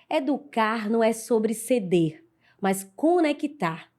Educar não é sobre ceder, mas conectar.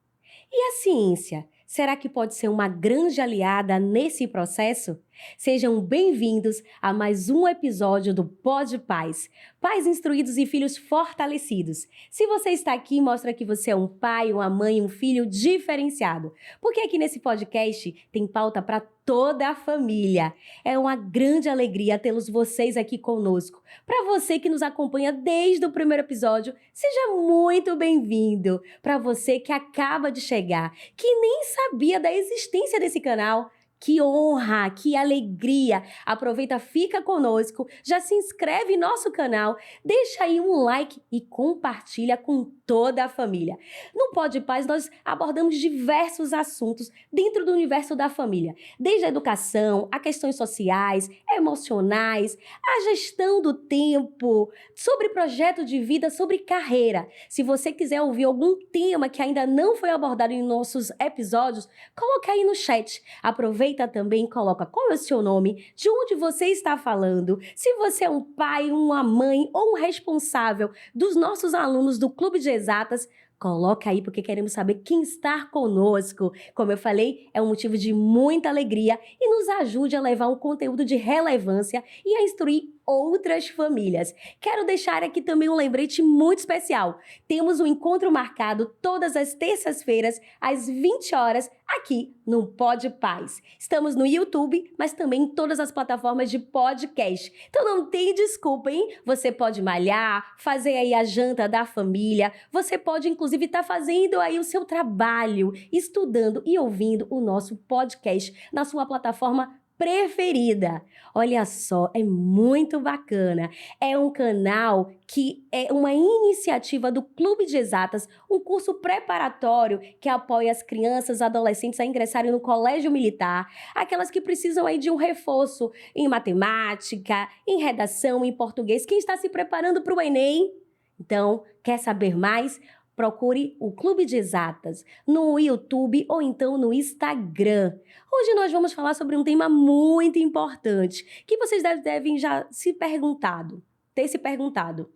E a ciência? Será que pode ser uma grande aliada nesse processo? Sejam bem-vindos a mais um episódio do Pod Pais. Pais instruídos e filhos fortalecidos. Se você está aqui, mostra que você é um pai, uma mãe, um filho diferenciado. Porque aqui nesse podcast tem pauta para toda a família. É uma grande alegria tê-los vocês aqui conosco. Para você que nos acompanha desde o primeiro episódio, seja muito bem-vindo. Para você que acaba de chegar, que nem sabia da existência desse canal, que honra, que alegria! Aproveita, fica conosco, já se inscreve em nosso canal, deixa aí um like e compartilha com toda a família. No Pod Pais, nós abordamos diversos assuntos dentro do universo da família, desde a educação, a questões sociais, emocionais, a gestão do tempo, sobre projeto de vida, sobre carreira. Se você quiser ouvir algum tema que ainda não foi abordado em nossos episódios, coloca aí no chat. Aproveita também, coloca qual é o seu nome, de onde você está falando, se você é um pai, uma mãe ou um responsável dos nossos alunos do Clube de Exatas, coloca aí porque queremos saber quem está conosco. Como eu falei, é um motivo de muita alegria e nos ajude a levar um conteúdo de relevância e a instruir outras famílias. Quero deixar aqui também um lembrete muito especial. Temos um encontro marcado todas as terças-feiras, às 20 horas, aqui no Pod Pais. Estamos no YouTube, mas também em todas as plataformas de podcast. Então não tem desculpa, hein? Você pode malhar, fazer aí a janta da família, você pode inclusive estar fazendo aí o seu trabalho, estudando e ouvindo o nosso podcast na sua plataforma preferida. Olha só, é muito bacana. É um canal que é uma iniciativa do Clube de Exatas, um curso preparatório que apoia as crianças e adolescentes a ingressarem no colégio militar, aquelas que precisam aí de um reforço em matemática, em redação, em português. Quem está se preparando para o Enem? Então, quer saber mais? Procure o Clube de Exatas no YouTube ou então no Instagram. Hoje nós vamos falar sobre um tema muito importante que vocês devem já ter se perguntado.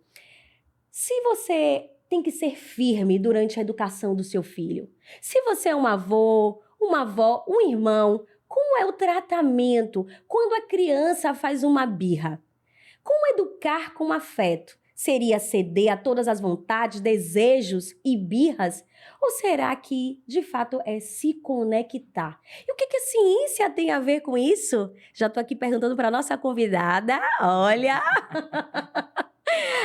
Se você tem que ser firme durante a educação do seu filho, se você é um avô, uma avó, um irmão, como é o tratamento quando a criança faz uma birra? Como educar com afeto? Seria ceder a todas as vontades, desejos e birras? Ou será que, de fato, é se conectar? E o que a ciência tem a ver com isso? Já estou aqui perguntando para a nossa convidada. Olha!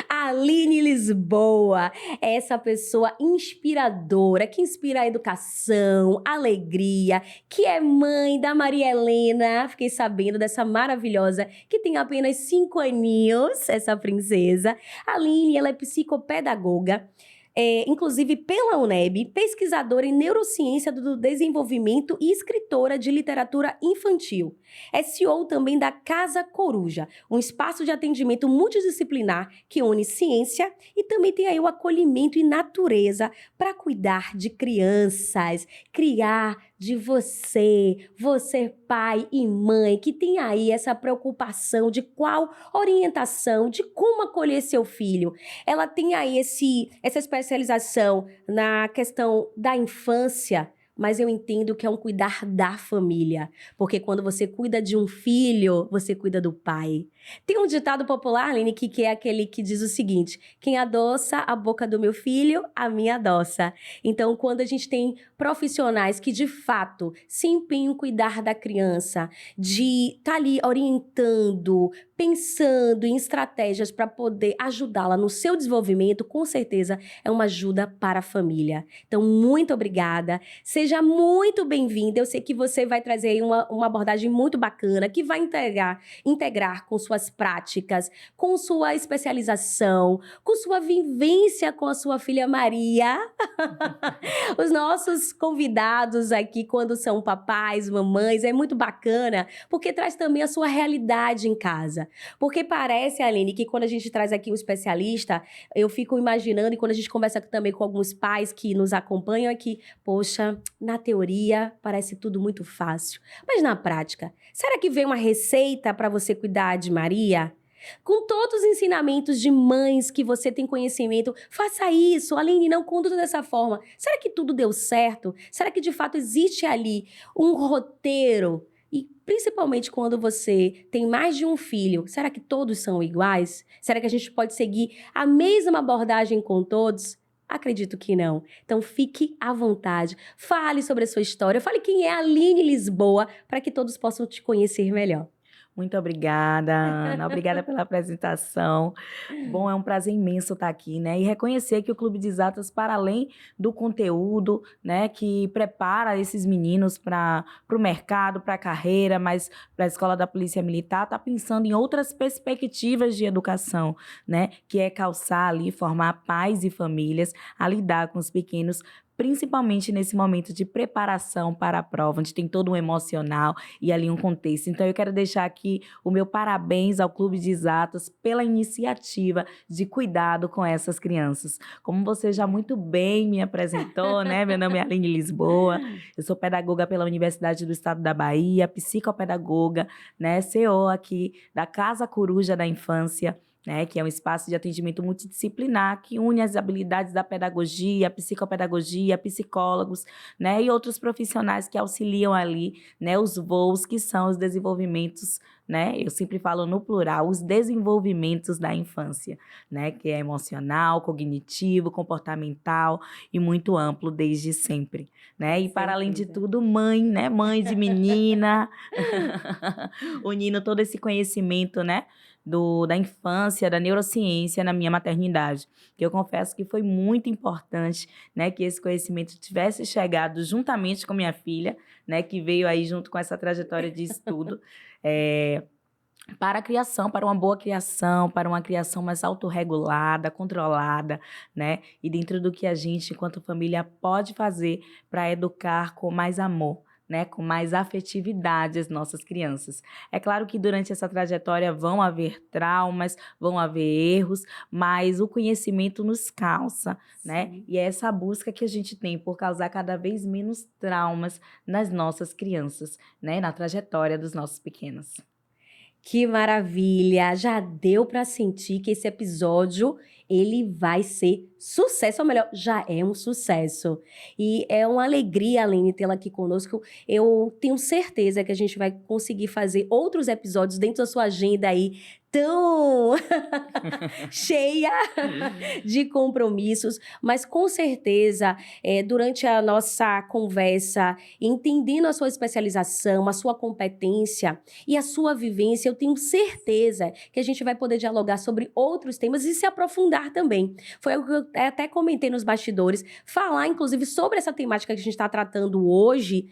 Aline Lisboa, é essa pessoa inspiradora, que inspira a educação, alegria, que é mãe da Maria Helena, fiquei sabendo dessa maravilhosa, que tem apenas 5 aninhos, essa princesa. A Aline, ela é psicopedagoga, inclusive pela UNEB, pesquisadora em neurociência do desenvolvimento e escritora de literatura infantil. É CEO também da Casa Coruja, um espaço de atendimento multidisciplinar que une ciência e também tem aí o acolhimento e natureza para cuidar de crianças, criar de você pai e mãe, que tem aí essa preocupação de qual orientação, de como acolher seu filho. Ela tem aí essa especialização na questão da infância, mas eu entendo que é um cuidar da família, porque quando você cuida de um filho, você cuida do pai. Tem um ditado popular, Aline, que é aquele que diz o seguinte: quem adoça a boca do meu filho, a minha adoça. Então, quando a gente tem profissionais que, de fato, se empenham em cuidar da criança, de estar ali orientando, pensando em estratégias para poder ajudá-la no seu desenvolvimento, com certeza é uma ajuda para a família. Então, muito obrigada. Seja muito bem-vinda. Eu sei que você vai trazer aí uma abordagem muito bacana, que vai integrar com suas práticas, com sua especialização, com sua vivência com a sua filha Maria. Os nossos convidados aqui, quando são papais, mamães, é muito bacana, porque traz também a sua realidade em casa. Porque parece, Aline, que quando a gente traz aqui um especialista, eu fico imaginando, e quando a gente conversa também com alguns pais que nos acompanham, é que, poxa, na teoria parece tudo muito fácil. Mas na prática, será que vem uma receita para você cuidar de Maria? Com todos os ensinamentos de mães que você tem conhecimento, faça isso. Aline, não conduza dessa forma. Será que tudo deu certo? Será que de fato existe ali um roteiro? E principalmente quando você tem mais de um filho, será que todos são iguais? Será que a gente pode seguir a mesma abordagem com todos? Acredito que não. Então fique à vontade. Fale sobre a sua história. Fale quem é a Aline Lisboa para que todos possam te conhecer melhor. Muito obrigada, Ana. Obrigada pela apresentação. Bom, é um prazer imenso estar aqui, né? E reconhecer que o Clube de Exatas, para além do conteúdo, né, que prepara esses meninos para o mercado, para a carreira, mas para a Escola da Polícia Militar, está pensando em outras perspectivas de educação, né? Que é calçar ali, formar pais e famílias a lidar com os pequenos, principalmente nesse momento de preparação para a prova, onde tem todo um emocional e ali um contexto. Então, eu quero deixar aqui o meu parabéns ao Clube de Exatas pela iniciativa de cuidado com essas crianças. Como você já muito bem me apresentou, né? Meu nome é Aline Lisboa, eu sou pedagoga pela Universidade do Estado da Bahia, psicopedagoga, né? CEO aqui da Casa Coruja da Infância, né, que é um espaço de atendimento multidisciplinar que une as habilidades da pedagogia, psicopedagogia, psicólogos, né, e outros profissionais que auxiliam ali, né, os voos, que são os desenvolvimentos, né, eu sempre falo no plural, os desenvolvimentos da infância, né, que é emocional, cognitivo, comportamental e muito amplo desde sempre, né, e para além de tudo, mãe, né, mãe de menina, unindo todo esse conhecimento, né, da infância, da neurociência na minha maternidade. Que eu confesso que foi muito importante, né, que esse conhecimento tivesse chegado juntamente com minha filha, né, que veio aí junto com essa trajetória de estudo, para a criação, para uma boa criação, para uma criação mais autorregulada, controlada, né, e dentro do que a gente, enquanto família, pode fazer para educar com mais amor, né, com mais afetividade as nossas crianças. É claro que durante essa trajetória vão haver traumas, vão haver erros, mas o conhecimento nos calça, né? E é essa busca que a gente tem por causar cada vez menos traumas nas nossas crianças, né, na trajetória dos nossos pequenos. Que maravilha! Já deu para sentir que esse episódio ele vai ser sucesso, ou melhor, já é um sucesso. E é uma alegria, Aline, tê-la aqui conosco. Eu tenho certeza que a gente vai conseguir fazer outros episódios dentro da sua agenda aí tão cheia de compromissos, mas com certeza, durante a nossa conversa, entendendo a sua especialização, a sua competência e a sua vivência, eu tenho certeza que a gente vai poder dialogar sobre outros temas e se aprofundar também. Foi algo que eu até comentei nos bastidores, falar inclusive sobre essa temática que a gente está tratando hoje.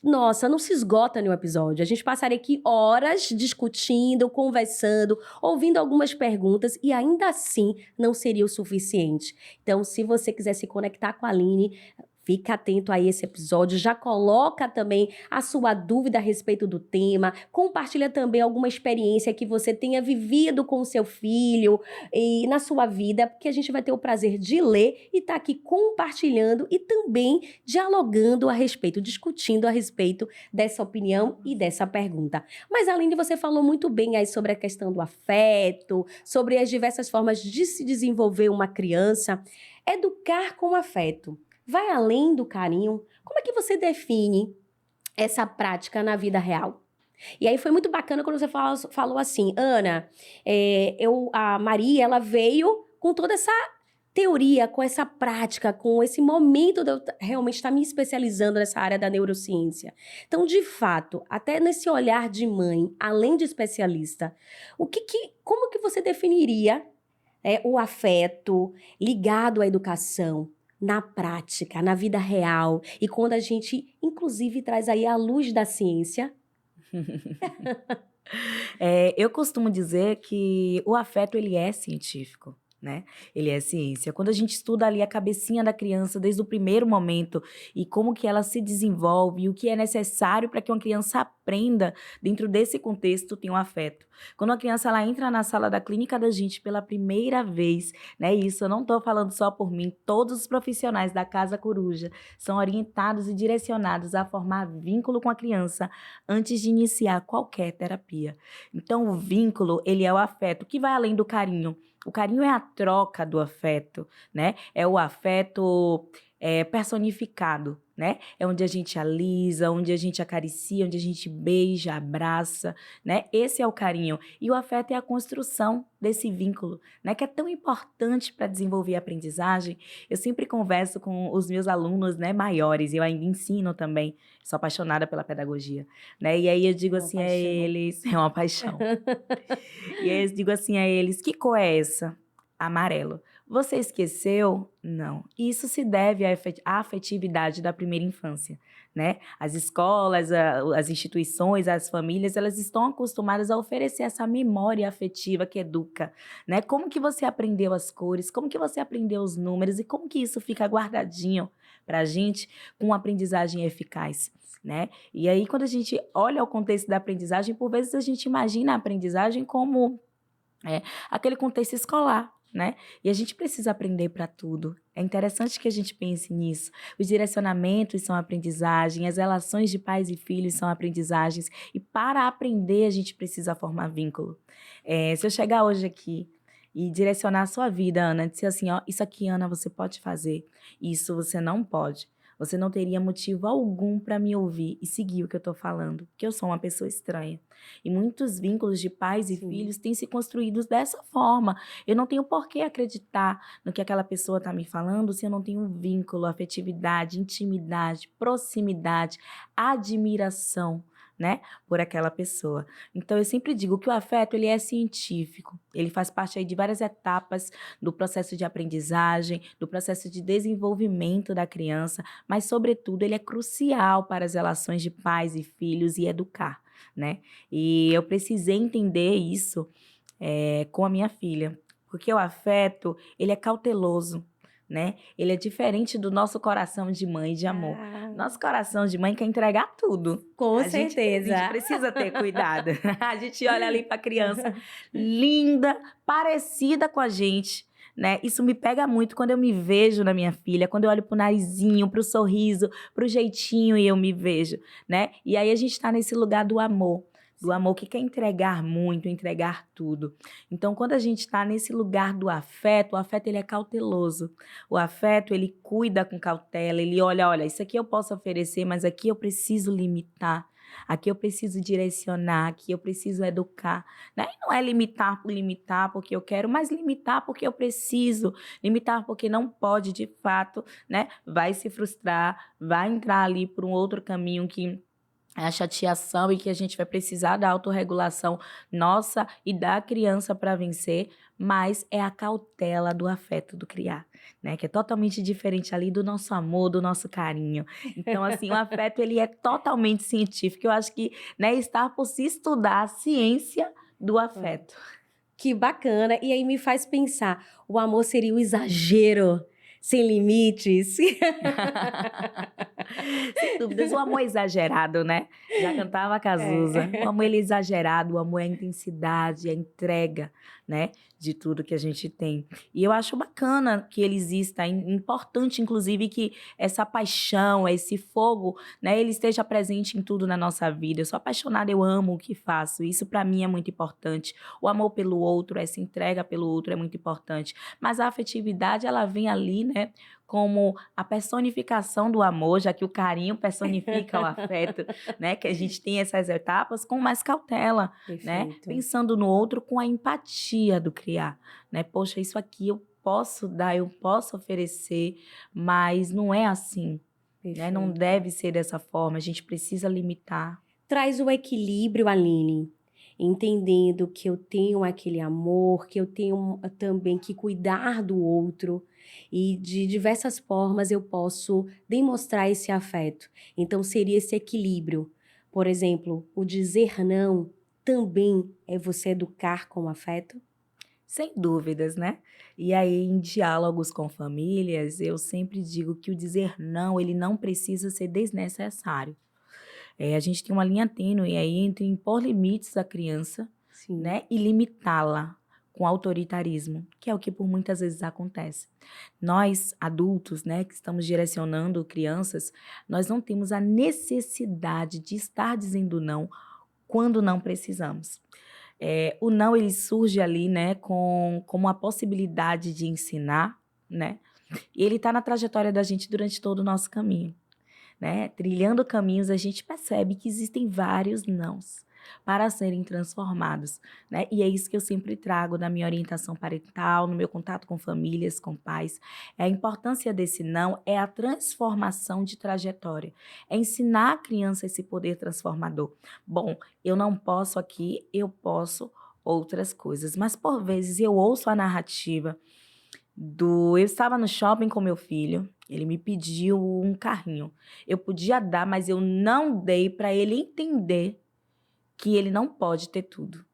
Nossa, não se esgota nenhum episódio. A gente passaria aqui horas discutindo, conversando, ouvindo algumas perguntas e ainda assim não seria o suficiente. Então, se você quiser se conectar com a Aline, fica atento a esse episódio, já coloca também a sua dúvida a respeito do tema, compartilha também alguma experiência que você tenha vivido com o seu filho e na sua vida, porque a gente vai ter o prazer de ler e estar aqui compartilhando e também dialogando a respeito, discutindo a respeito dessa opinião e dessa pergunta. Mas além de você falou muito bem aí sobre a questão do afeto, sobre as diversas formas de se desenvolver uma criança, educar com afeto vai além do carinho? Como é que você define essa prática na vida real? E aí foi muito bacana quando você falou assim, Ana, a Maria, ela veio com toda essa teoria, com essa prática, com esse momento de eu realmente estar me especializando nessa área da neurociência. Então, de fato, até nesse olhar de mãe, além de especialista, como que você definiria o afeto ligado à educação? Na prática, na vida real, e quando a gente, inclusive, traz aí a luz da ciência. Eu costumo dizer que o afeto, ele é científico, né? Ele é ciência. Quando a gente estuda ali a cabecinha da criança desde o primeiro momento e como que ela se desenvolve e o que é necessário para que uma criança aprenda dentro desse contexto, tem um afeto. Quando a criança ela entra na sala da clínica da gente pela primeira vez, né? Isso eu não estou falando só por mim, todos os profissionais da Casa Coruja são orientados e direcionados a formar vínculo com a criança antes de iniciar qualquer terapia. Então, o vínculo, ele é o afeto que vai além do carinho. O carinho é a troca do afeto, né? É o afeto personificado, né? É onde a gente alisa, onde a gente acaricia, onde a gente beija, abraça, né? Esse é o carinho. E o afeto é a construção desse vínculo, né? Que é tão importante para desenvolver a aprendizagem. Eu sempre converso com os meus alunos, né, maiores, eu ainda ensino também, sou apaixonada pela pedagogia, né? E aí eu digo Uma assim a paixão. eles, é uma paixão. E aí eu digo assim a eles, que cor é essa? Amarelo. Você esqueceu? Não. Isso se deve à afetividade da primeira infância, né? As escolas, as instituições, as famílias, elas estão acostumadas a oferecer essa memória afetiva que educa, né? Como que você aprendeu as cores? Como que você aprendeu os números? E como que isso fica guardadinho pra gente com uma aprendizagem eficaz, né? E aí, quando a gente olha o contexto da aprendizagem, por vezes a gente imagina a aprendizagem como aquele contexto escolar, né? E a gente precisa aprender para tudo. É interessante que a gente pense nisso. Os direcionamentos são aprendizagem, as relações de pais e filhos são aprendizagens. E para aprender, a gente precisa formar vínculo. Se eu chegar hoje aqui e direcionar a sua vida, Ana, dizer assim, ó, isso aqui, Ana, você pode fazer, isso você não pode. Você não teria motivo algum para me ouvir e seguir o que eu estou falando, porque eu sou uma pessoa estranha. E muitos vínculos de pais e Sim. filhos têm se construídos dessa forma. Eu não tenho por que acreditar no que aquela pessoa está me falando se eu não tenho vínculo, afetividade, intimidade, proximidade, admiração, né, por aquela pessoa. Então, eu sempre digo que o afeto, ele é científico. Ele faz parte aí de várias etapas do processo de aprendizagem, do processo de desenvolvimento da criança, mas, sobretudo, ele é crucial para as relações de pais e filhos e educar, né? E eu precisei entender isso com a minha filha, porque o afeto, ele é cauteloso, né? Ele é diferente do nosso coração de mãe de amor. Nosso coração de mãe quer entregar tudo. Com A gente certeza. precisa ter cuidado. A gente olha ali para a criança linda, parecida com a gente, né? Isso me pega muito quando eu me vejo na minha filha, quando eu olho pro narizinho, pro sorriso, pro jeitinho e eu me vejo, né? E aí a gente está nesse lugar do amor que quer entregar muito, entregar tudo. Então, quando a gente está nesse lugar do afeto, o afeto ele é cauteloso. O afeto, ele cuida com cautela, ele olha, isso aqui eu posso oferecer, mas aqui eu preciso limitar. Aqui eu preciso direcionar, aqui eu preciso educar, né? E não é limitar por limitar porque eu quero, mas limitar porque eu preciso, limitar porque não pode de fato, né? Vai se frustrar, vai entrar ali por um outro caminho que é a chateação e que a gente vai precisar da autorregulação nossa e da criança para vencer, mas é a cautela do afeto do criar, né? Que é totalmente diferente ali do nosso amor, do nosso carinho. Então, assim, o afeto, ele é totalmente científico. Eu acho que, né, está por se estudar a ciência do afeto. Que bacana. E aí me faz pensar, o amor seria o exagero sem limites? Sem dúvidas, o amor é exagerado, né? Já cantava a Cazuza. O amor ele é exagerado, o amor é a intensidade, a entrega, né? De tudo que a gente tem. E eu acho bacana que ele exista, importante, inclusive, que essa paixão, esse fogo, né? Ele esteja presente em tudo na nossa vida. Eu sou apaixonada, eu amo o que faço. Isso, para mim, é muito importante. O amor pelo outro, essa entrega pelo outro é muito importante. Mas a afetividade, ela vem ali, né? Como a personificação do amor, já que o carinho personifica o afeto, né? Que a gente tem essas etapas com mais cautela, né? Perfeito. Pensando no outro com a empatia do criar, né? Poxa, isso aqui eu posso dar, eu posso oferecer, mas não é assim, né? Não Perfeito. deve ser dessa forma, a gente precisa limitar. Traz o equilíbrio, Aline, entendendo que eu tenho aquele amor, que eu tenho também que cuidar do outro e de diversas formas eu posso demonstrar esse afeto. Então seria esse equilíbrio. Por exemplo, o dizer não também é você educar com afeto? Sem dúvidas, né? E aí, em diálogos com famílias, eu sempre digo que o dizer não, ele não precisa ser desnecessário. A gente tem uma linha tênue aí entre impor limites à criança, Sim, né, e limitá-la com autoritarismo, que é o que por muitas vezes acontece. Nós, adultos, né, que estamos direcionando crianças, nós não temos a necessidade de estar dizendo não quando não precisamos. O não, ele surge ali, né, como a possibilidade de ensinar, né, e ele está na trajetória da gente durante todo o nosso caminho, né? Trilhando caminhos, a gente percebe que existem vários nãos para serem transformados, né? E é isso que eu sempre trago na minha orientação parental, no meu contato com famílias, com pais. A importância desse não é a transformação de trajetória, é ensinar a criança esse poder transformador. Bom, eu não posso aqui, eu posso outras coisas, mas por vezes eu ouço a narrativa eu estava no shopping com meu filho, ele me pediu um carrinho. Eu podia dar, mas eu não dei para ele entender que ele não pode ter tudo.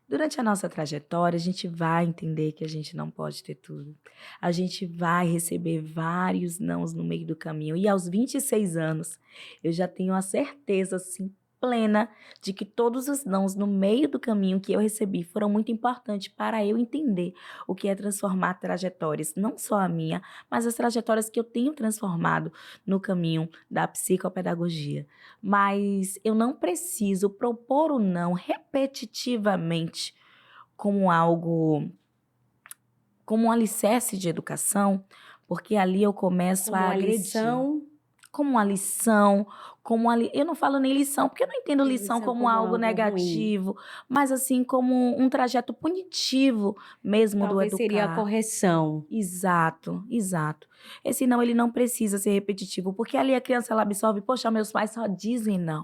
Durante a nossa trajetória, a gente vai entender que a gente não pode ter tudo. A gente vai receber vários nãos no meio do caminho. E aos 26 anos, eu já tenho a certeza, assim, plena de que todos os nãos no meio do caminho que eu recebi foram muito importantes para eu entender o que é transformar trajetórias, não só a minha, mas as trajetórias que eu tenho transformado no caminho da psicopedagogia. Mas eu não preciso propor o não repetitivamente como algo, como um alicerce de educação, porque ali eu começo como a uma agredir. lição, Como uma lição, eu não falo nem lição, porque eu não entendo lição lição como como algo algo ruim. negativo, mas assim como um trajeto punitivo mesmo do Talvez seria a educar. correção. Exato, exato. Esse não, ele não precisa ser repetitivo, porque ali a criança ela absorve, poxa, meus pais só dizem não.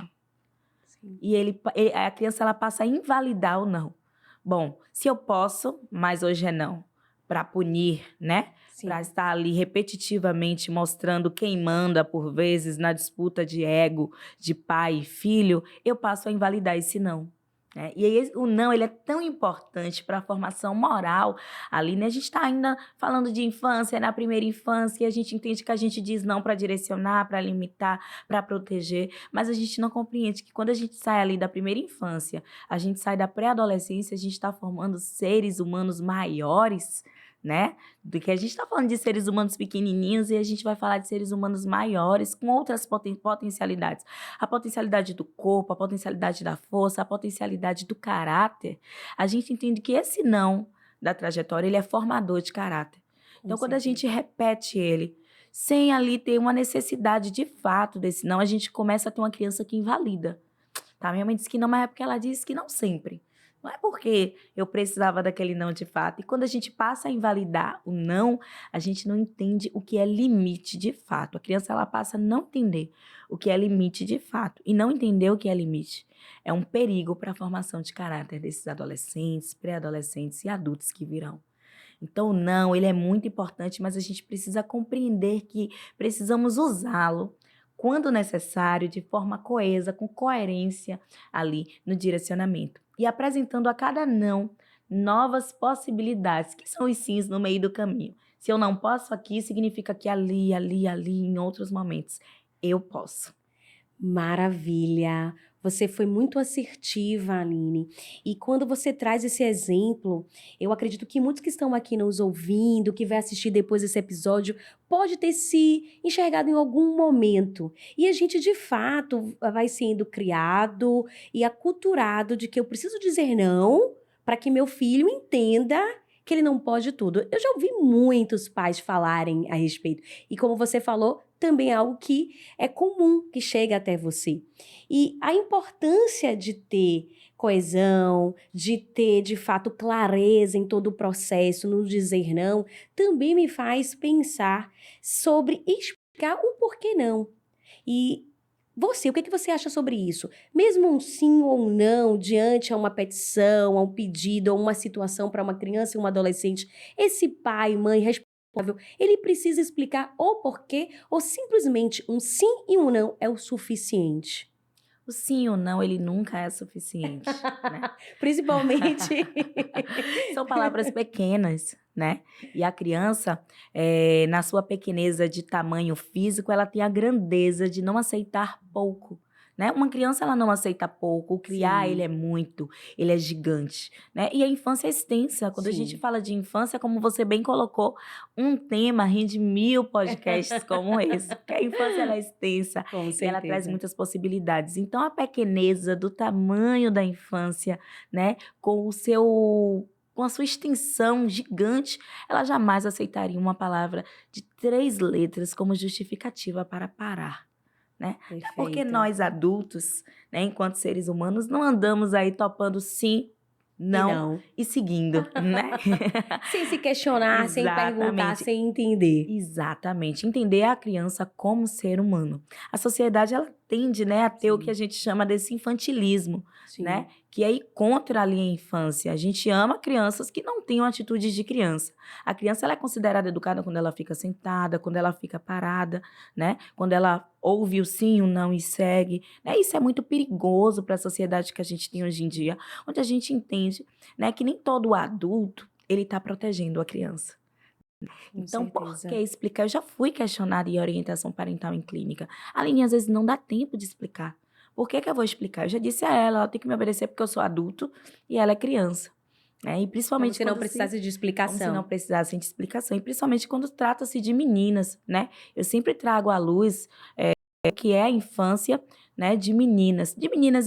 Sim, E a criança ela passa a invalidar o não. Bom, se eu posso, mas hoje é não, para punir, né? Para sim. estar ali repetitivamente mostrando quem manda, por vezes, na disputa de ego de pai e filho, eu passo a invalidar esse não. Né? E aí, o não ele é tão importante para a formação moral ali, né? A gente está ainda falando de infância, na primeira infância, e a gente entende que a gente diz não para direcionar, para limitar, para proteger, mas a gente não compreende que quando a gente sai ali da primeira infância, a gente sai da pré-adolescência, a gente está formando seres humanos maiores, né? Do que a gente está falando de seres humanos pequenininhos e a gente vai falar de seres humanos maiores com outras potencialidades. A potencialidade do corpo, a potencialidade da força, a potencialidade do caráter. A gente entende que esse não da trajetória, ele é formador de caráter. Com Então, quando a gente certeza. repete ele, sem ali ter uma necessidade de fato desse não, a gente começa a ter uma criança que invalida. Tá? Minha mãe disse que não, mas é porque ela disse que não sempre. Não é porque eu precisava daquele não de fato. E quando a gente passa a invalidar o não, a gente não entende o que é limite de fato. A criança ela passa a não entender o que é limite de fato. E não entender o que é limite é um perigo para a formação de caráter desses adolescentes, pré-adolescentes e adultos que virão. Então, o não, ele é muito importante, mas a gente precisa compreender que precisamos usá-lo quando necessário, de forma coesa, com coerência ali no direcionamento. E apresentando a cada não novas possibilidades, que são os sims no meio do caminho. Se eu não posso aqui, significa que ali, em outros momentos, eu posso. Maravilha! Você foi muito assertiva, Aline. E quando você traz esse exemplo, eu acredito que muitos que estão aqui nos ouvindo, que vai assistir depois esse episódio, pode ter se enxergado em algum momento. E a gente, de fato, vai sendo criado e aculturado de que eu preciso dizer não para que meu filho entenda que ele não pode tudo. Eu já ouvi muitos pais falarem a respeito. E como você falou, também é algo que é comum, que chega até você. E a importância de ter coesão, de ter de fato clareza em todo o processo, no dizer não, também me faz pensar sobre explicar o porquê não. E você, o que é que você acha sobre isso? Mesmo um sim ou um não diante a uma petição, a um pedido, a uma situação para uma criança e um adolescente, esse pai, mãe responsável, ele precisa explicar o porquê ou simplesmente um sim e um não é o suficiente? O sim ou não, ele nunca é suficiente, né? Principalmente. São palavras pequenas, né? E a criança, na sua pequeneza de tamanho físico, ela tem a grandeza de não aceitar pouco, né? Uma criança, ela não aceita pouco, o criar, ele Sim, é muito, ele é gigante, né? E a infância é extensa. Quando a gente sim, fala de infância, como você bem colocou, um tema rende 1000 podcasts como esse, porque a infância, ela é extensa com e ela traz certeza. muitas possibilidades. Então, a pequeneza do tamanho da infância, né? Com a sua extensão gigante, ela jamais aceitaria uma palavra de 3 letras como justificativa para parar, né? Até porque Perfeito. nós adultos, né, enquanto seres humanos, não andamos aí topando sim, E não não. e seguindo, né? Sem se questionar, sem perguntar, Exatamente. sem entender. Exatamente, entender a criança como ser humano. A sociedade, ela tende, né, a ter o que a Sim, gente chama desse infantilismo, né, sim. que é ir contra ali a infância. A gente ama crianças que não tenham atitudes de criança. A criança, ela é considerada educada quando ela fica sentada, quando ela fica parada, né, quando ela ouve o sim, o não e segue, né. Isso é muito perigoso para a sociedade que a gente tem hoje em dia, onde a gente entende, né, que nem todo adulto, ele está protegendo a criança. Com Então, por que certeza. explicar? Eu já fui questionada em orientação parental em clínica. Aline, às vezes não dá tempo de explicar. Por que que eu vou explicar? Eu já disse a ela tem que me obedecer porque eu sou adulto e ela é criança, né? E Como principalmente se não quando se precisasse de como se não explicação. precisassem de explicação, e principalmente quando trata-se de meninas, né? Eu sempre trago à luz que é a infância, né, de meninas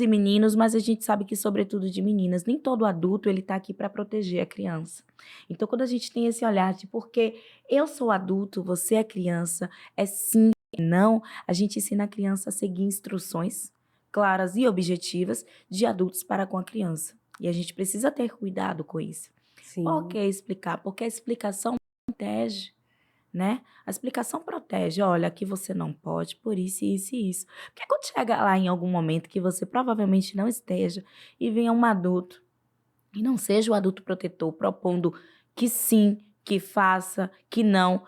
e meninos, mas a gente sabe que sobretudo de meninas. Nem todo adulto ele está aqui para proteger a criança. Então, quando a gente tem esse olhar de porque eu sou adulto, você é criança, é sim e não, a gente ensina a criança a seguir instruções claras e objetivas de adultos para com a criança. E a gente precisa ter cuidado com isso. Por que Sim, explicar? Porque a explicação protege, né? A explicação protege. Olha, aqui você não pode, por isso, isso e isso. Porque quando chega lá em algum momento que você provavelmente não esteja e venha um adulto e não seja o adulto protetor propondo que sim, que faça, que não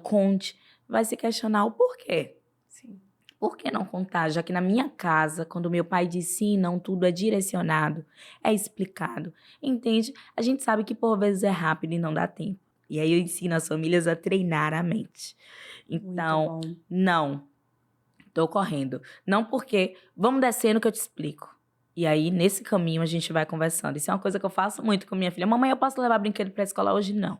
conte, vai se questionar o porquê. sim. Por que não contar? Já que na minha casa, quando meu pai diz sim, não, tudo é direcionado, é explicado. Entende? A gente sabe que por vezes é rápido e não dá tempo. E aí eu ensino as famílias a treinar a mente. Muito Então, bom. não, tô correndo. Não porque, vamos descendo que eu te explico. E aí, nesse caminho, a gente vai conversando. Isso é uma coisa que eu faço muito com minha filha. Mamãe, eu posso levar brinquedo pra escola hoje? Não.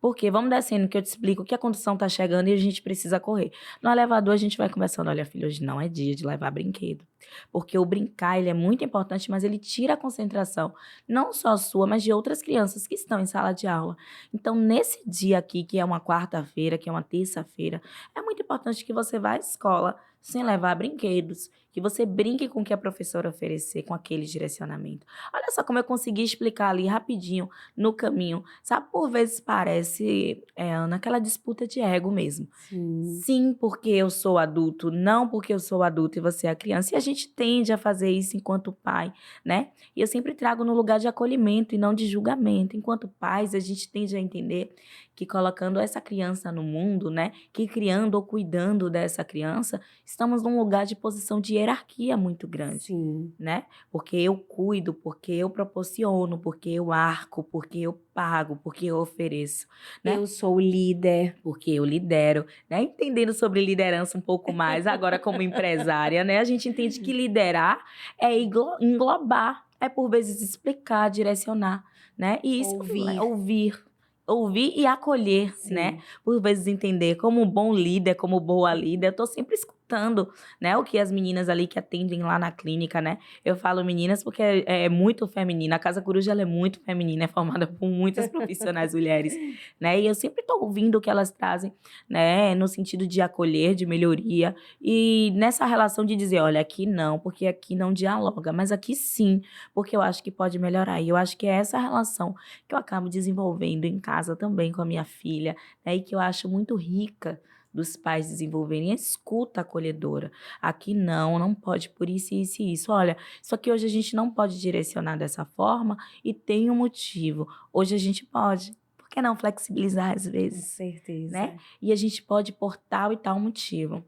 Porque vamos descendo que eu te explico que a condução tá chegando e a gente precisa correr. No elevador a gente vai conversando, olha filho, hoje não é dia de levar brinquedo. Porque o brincar, ele é muito importante, mas ele tira a concentração, não só sua, mas de outras crianças que estão em sala de aula. Então, nesse dia aqui, que é uma quarta-feira, que é uma terça-feira, é muito importante que você vá à escola sem levar brinquedos, que você brinque com o que a professora oferecer, com aquele direcionamento. Olha só como eu consegui explicar ali rapidinho, no caminho. Sabe, por vezes parece, Ana, aquela disputa de ego mesmo. Sim. Sim, porque eu sou adulto, não porque eu sou adulto e você é criança. E a gente tende a fazer isso enquanto pai, né? E eu sempre trago no lugar de acolhimento e não de julgamento. Enquanto pais, a gente tende a entender que colocando essa criança no mundo, né? Que criando ou cuidando dessa criança, estamos num lugar de posição de hierarquia muito grande, Sim. né? Porque eu cuido, porque eu proporciono, porque eu arco, porque eu pago, porque eu ofereço, né? Eu sou o líder. Porque eu lidero, né? Entendendo sobre liderança um pouco mais, agora como empresária, né? A gente entende que liderar é englobar, é por vezes explicar, direcionar, né? E isso é Ouvir. ouvir e acolher, né? Sim. Por vezes entender como um bom líder, como boa líder, eu tô sempre escutando, né? O que as meninas ali que atendem lá na clínica, né? Eu falo meninas porque é muito feminina. A Casa Coruja, ela é muito feminina, é formada por muitas profissionais mulheres, né? E eu sempre estou ouvindo o que elas trazem, né? No sentido de acolher, de melhoria e nessa relação de dizer, olha, aqui não, porque aqui não dialoga, mas aqui sim, porque eu acho que pode melhorar. E eu acho que é essa relação que eu acabo desenvolvendo em casa também com a minha filha, né? E que eu acho muito rica dos pais desenvolverem a escuta acolhedora. Aqui não, não pode por isso, isso e isso. Olha, isso aqui hoje a gente não pode direcionar dessa forma e tem um motivo. Hoje a gente pode. Por que não flexibilizar às Com vezes, né? certeza. E a gente pode por tal e tal motivo.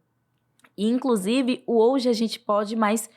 E, inclusive, o hoje a gente pode, mas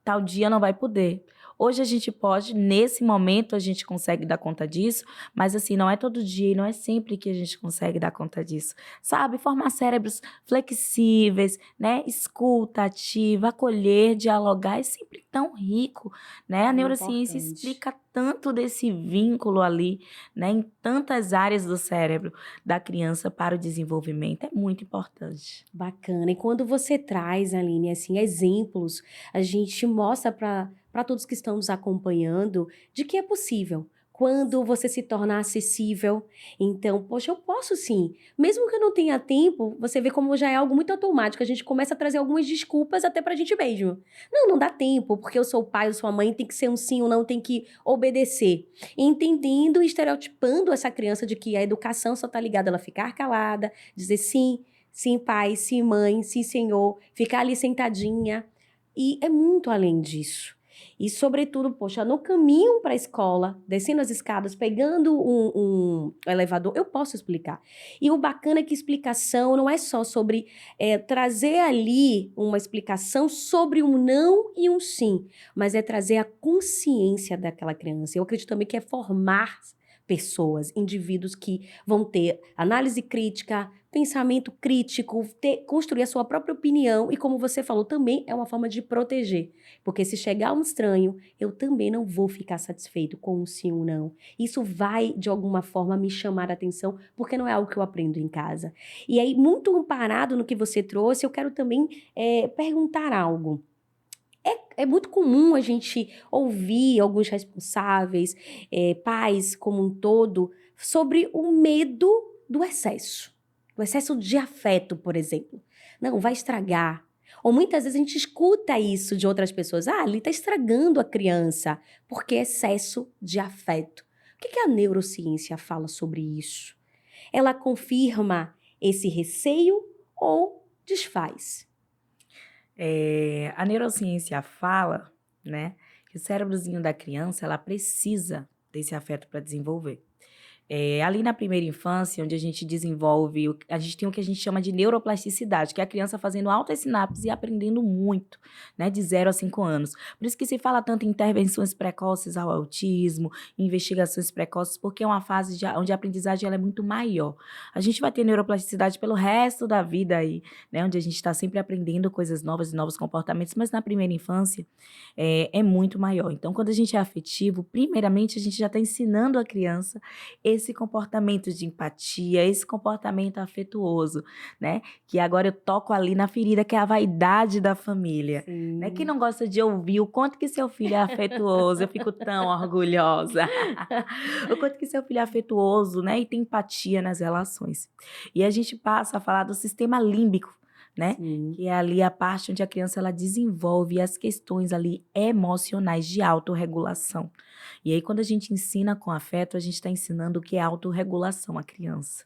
tal dia não vai poder. Hoje a gente pode, nesse momento a gente consegue dar conta disso, mas assim, não é todo dia e não é sempre que a gente consegue dar conta disso. Sabe, formar cérebros flexíveis, né? Escuta ativa, acolher, dialogar é sempre tão rico, né? A É neurociência importante. explica tanto desse vínculo ali, né? Em tantas áreas do cérebro da criança para o desenvolvimento. É muito importante. Bacana. E quando você traz, Aline, assim, exemplos, a gente mostra para todos que estão nos acompanhando de que é possível. Quando você se torna acessível, então, poxa, eu posso sim. Mesmo que eu não tenha tempo, você vê como já é algo muito automático. A gente começa a trazer algumas desculpas até pra gente mesmo. Não, não dá tempo, porque eu sou o pai, eu sou a mãe, tem que ser um sim ou não, tem que obedecer. Entendendo e estereotipando essa criança de que a educação só tá ligada a ela ficar calada, dizer sim. Sim, pai, sim, mãe, sim, senhor, ficar ali sentadinha. E é muito além disso. E, sobretudo, poxa, no caminho para a escola, descendo as escadas, pegando um elevador, eu posso explicar. E o bacana é que explicação não é só sobre trazer ali uma explicação sobre um não e um sim, mas é trazer a consciência daquela criança. Eu acredito também que é formar pessoas, indivíduos que vão ter análise crítica, pensamento crítico, construir a sua própria opinião e, como você falou, também é uma forma de proteger. Porque se chegar um estranho, eu também não vou ficar satisfeito com um sim ou não. Isso vai, de alguma forma, me chamar a atenção, porque não é algo que eu aprendo em casa. E aí, muito amparado no que você trouxe, eu quero também perguntar algo. É muito comum a gente ouvir alguns responsáveis, pais como um todo, sobre o medo do excesso. O excesso de afeto, por exemplo. Não, vai estragar. Ou muitas vezes a gente escuta isso de outras pessoas. Ah, ele está estragando a criança, porque é excesso de afeto. O que a neurociência fala sobre isso? Ela confirma esse receio ou desfaz? A neurociência fala, né, que o cérebrozinho da criança, ela precisa desse afeto para desenvolver. Ali na primeira infância, onde a gente desenvolve, a gente tem o que a gente chama de neuroplasticidade, que é a criança fazendo altas sinapses e aprendendo muito, né, de 0 a 5 anos. Por isso que se fala tanto em intervenções precoces ao autismo, investigações precoces, porque é uma fase onde a aprendizagem ela é muito maior. A gente vai ter neuroplasticidade pelo resto da vida aí, né, onde a gente está sempre aprendendo coisas novas e novos comportamentos, mas na primeira infância é muito maior. Então, quando a gente é afetivo, primeiramente a gente já está ensinando a criança esse comportamento de empatia, esse comportamento afetuoso, né? Que agora eu toco ali na ferida, que é a vaidade da família, né? Quem Sim. não gosta de ouvir o quanto que seu filho é afetuoso, eu fico tão orgulhosa. O quanto que seu filho é afetuoso, né? E tem empatia nas relações. E a gente passa a falar do sistema límbico, né? Sim. Que é ali a parte onde a criança ela desenvolve as questões ali emocionais de autorregulação. E aí, quando a gente ensina com afeto, a gente está ensinando o que é autorregulação à criança.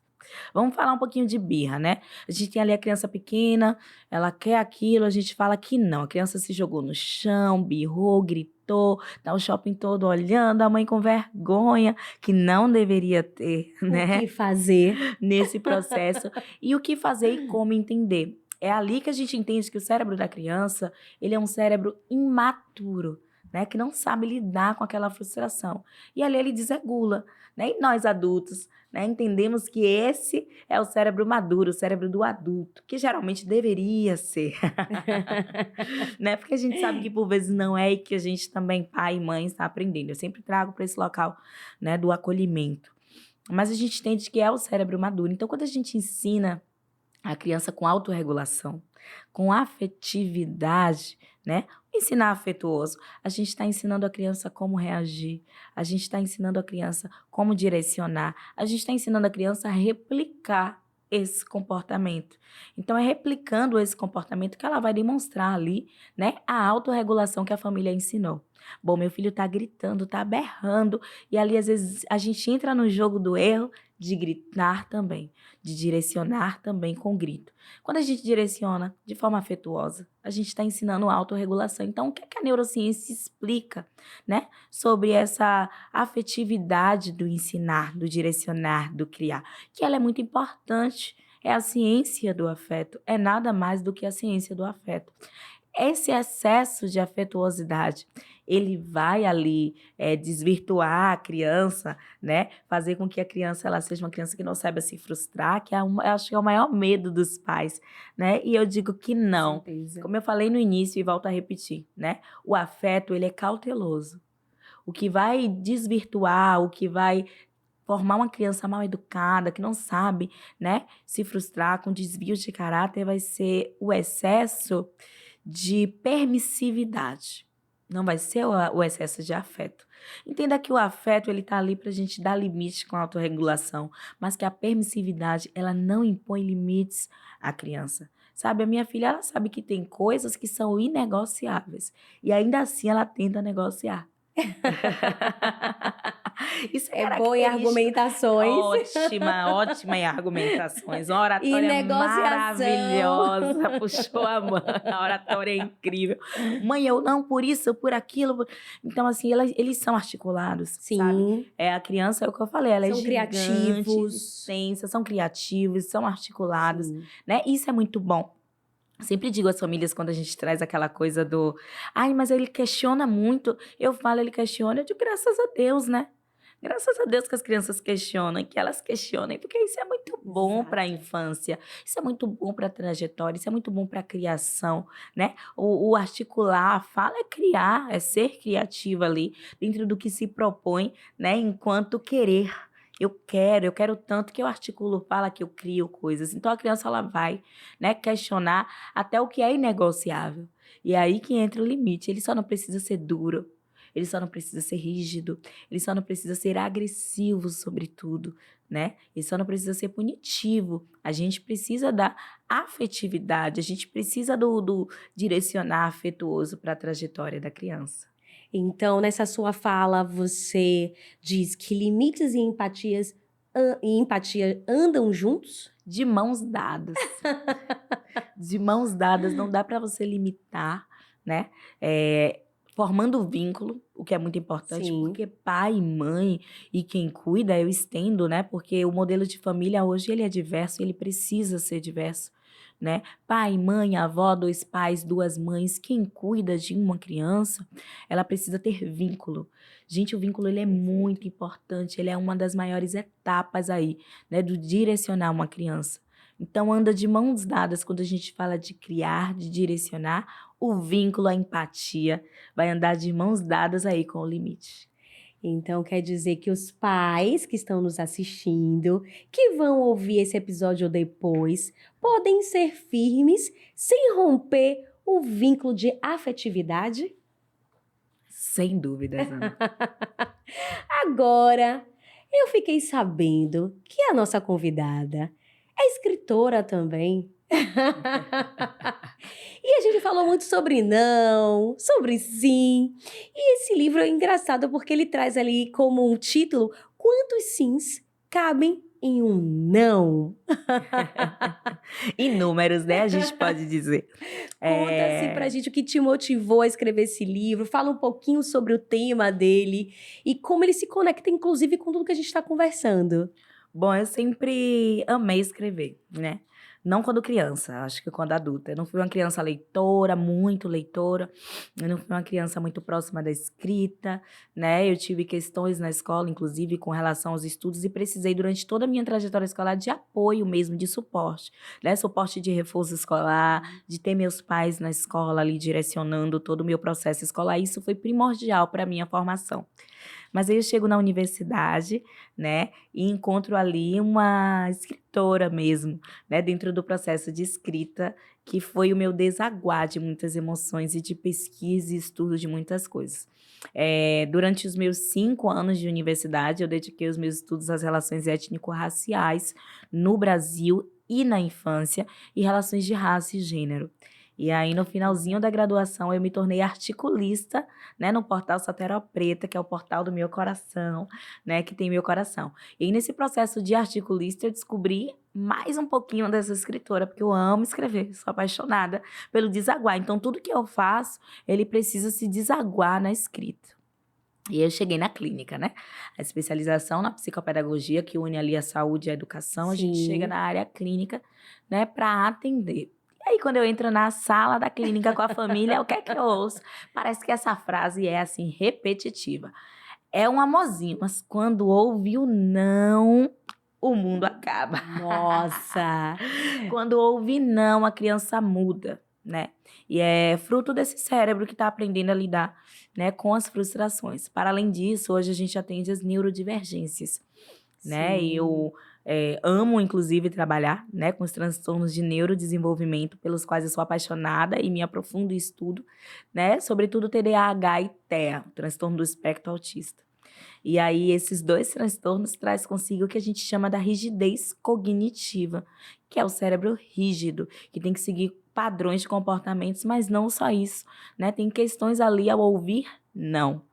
Vamos falar um pouquinho de birra, né? A gente tem ali a criança pequena, ela quer aquilo, a gente fala que não. A criança se jogou no chão, birrou, gritou, tá o shopping todo olhando, a mãe com vergonha, que não deveria ter, O né? que fazer? Nesse processo. E o que fazer e como entender. É ali que a gente entende que o cérebro da criança, ele é um cérebro imaturo, né? Que não sabe lidar com aquela frustração. E ali ele desregula, né? E nós adultos, né? Entendemos que esse é o cérebro maduro, o cérebro do adulto, que geralmente deveria ser, né? Porque a gente sabe que por vezes não é e que a gente também, pai e mãe, está aprendendo. Eu sempre trago para esse local, né? Do acolhimento. Mas a gente entende que é o cérebro maduro. Então, quando a gente ensina a criança com autorregulação, com afetividade, né? Ensinar afetuoso. A gente está ensinando a criança como reagir, a gente está ensinando a criança como direcionar, a gente está ensinando a criança a replicar esse comportamento. Então, é replicando esse comportamento que ela vai demonstrar ali, né? A autorregulação que a família ensinou. Bom, meu filho tá gritando, tá berrando, e ali às vezes a gente entra no jogo do erro de gritar também, de direcionar também com grito. Quando a gente direciona de forma afetuosa, a gente está ensinando autorregulação. Então, o que é que a neurociência explica, né, sobre essa afetividade do ensinar, do direcionar, do criar? Que ela é muito importante. É a ciência do afeto, é nada mais do que a ciência do afeto. esse excesso de afetuosidade, ele vai ali desvirtuar a criança, né? Fazer com que a criança ela seja uma criança que não saiba se frustrar, que eu acho que é o maior medo dos pais, né? E eu digo que não. Certeza. Como eu falei no início e volto a repetir, né? O afeto, ele é cauteloso. O que vai desvirtuar, o que vai formar uma criança mal educada, que não sabe, né, se frustrar com desvios de caráter, vai ser o excesso de permissividade. Não vai ser o excesso de afeto. Entenda que o afeto, ele tá ali pra gente dar limite com a autorregulação, mas que a permissividade, ela não impõe limites à criança. Sabe, a minha filha, ela sabe que tem coisas que são inegociáveis. E ainda assim ela tenta negociar. Isso é É bom em característico. argumentações. Ótima em argumentações. Uma E oratória negociação. maravilhosa. Puxou a mãe. A oratória é incrível. Mãe, eu não, por isso, por aquilo. Então, assim, eles são articulados, sabe? Sim. A criança, é o que eu falei, ela São é gigante, criativos. extensa, são criativos, são articulados, Sim. né? Isso é muito bom. Sempre digo às famílias, quando a gente traz aquela coisa do... Ai, mas ele questiona muito. Eu falo, ele questiona. Eu digo, graças a Deus, né? Graças a Deus que as crianças questionam, que elas questionem, porque isso é muito bom para a Exato. infância, isso é muito bom para a trajetória, isso é muito bom para a criação, né? O articular, a fala é criar, é ser criativa ali, dentro do que se propõe, né? Enquanto querer. Eu quero tanto que eu articulo, fala que eu crio coisas. Então a criança ela vai, né, questionar até o que é inegociável. E é aí que entra o limite. Ele só não precisa ser duro, ele só não precisa ser rígido, ele só não precisa ser agressivo, sobretudo, né? Ele só não precisa ser punitivo. A gente precisa da afetividade, a gente precisa do direcionar afetuoso para a trajetória da criança. Então, nessa sua fala, você diz que limites e empatia andam juntos? De mãos dadas. De mãos dadas, não dá para você limitar, né? Formando vínculo, o que é muito importante, Sim. porque pai e mãe e quem cuida, eu estendo, né? Porque o modelo de família hoje ele é diverso, ele precisa ser diverso, né? Pai, mãe, avó, 2 pais, 2 mães, quem cuida de uma criança, ela precisa ter vínculo. Gente, o vínculo ele é muito importante, ele é uma das maiores etapas aí, né, do direcionar uma criança. Então anda de mãos dadas quando a gente fala de criar, de direcionar, o vínculo, a empatia vai andar de mãos dadas aí com o limite. Então, quer dizer que os pais que estão nos assistindo, que vão ouvir esse episódio depois, podem ser firmes sem romper o vínculo de afetividade? Sem dúvidas, Ana. Agora, eu fiquei sabendo que a nossa convidada é escritora também. E a gente falou muito sobre não, sobre sim. E esse livro é engraçado porque ele traz ali como um título: quantos sims cabem em um não? Inúmeros, né? A gente pode dizer. Conta assim pra gente o que te motivou a escrever esse livro. Fala um pouquinho sobre o tema dele e como ele se conecta, inclusive, com tudo que a gente está conversando. Bom, eu sempre amei escrever, né? Não quando criança, acho que quando adulta. Eu não fui uma criança leitora, muito leitora. Eu não fui uma criança muito próxima da escrita, né? Eu tive questões na escola, inclusive, com relação aos estudos e precisei, durante toda a minha trajetória escolar, de apoio mesmo, de suporte, né? Suporte de reforço escolar, de ter meus pais na escola ali direcionando todo o meu processo escolar. Isso foi primordial para a minha formação. Mas aí eu chego na universidade, né, e encontro ali uma escritora mesmo, né, dentro do processo de escrita, que foi o meu desaguar de muitas emoções e de pesquisa e estudo de muitas coisas. Durante os meus 5 anos de universidade, eu dediquei os meus estudos às relações étnico-raciais no Brasil e na infância, e relações de raça e gênero. E aí, no finalzinho da graduação, eu me tornei articulista, né, no portal Satero Preta, que é o portal do meu coração, né, que tem meu coração. E aí, nesse processo de articulista, eu descobri mais um pouquinho dessa escritora, porque eu amo escrever, sou apaixonada pelo desaguar. Então, tudo que eu faço, ele precisa se desaguar na escrita. E eu cheguei na clínica, né? A especialização na psicopedagogia, que une ali a saúde e a educação, a gente chega Sim. na área clínica, né, para atender. Aí, quando eu entro na sala da clínica com a família, o que é que eu ouço? Parece que essa frase é, assim, repetitiva. É um amorzinho, mas quando ouve o não, o mundo acaba. Nossa! Quando ouve não, a criança muda, né? E é fruto desse cérebro que está aprendendo a lidar, né, com as frustrações. Para além disso, hoje a gente atende as neurodivergências, né? E Sim. eu amo, inclusive, trabalhar, né, com os transtornos de neurodesenvolvimento, pelos quais eu sou apaixonada e me aprofundo em estudo, né? Sobretudo TDAH e TEA, o transtorno do espectro autista. E aí, esses dois transtornos traz consigo o que a gente chama da rigidez cognitiva, que é o cérebro rígido, que tem que seguir padrões de comportamentos, mas não só isso, né? Tem questões ali ao ouvir não,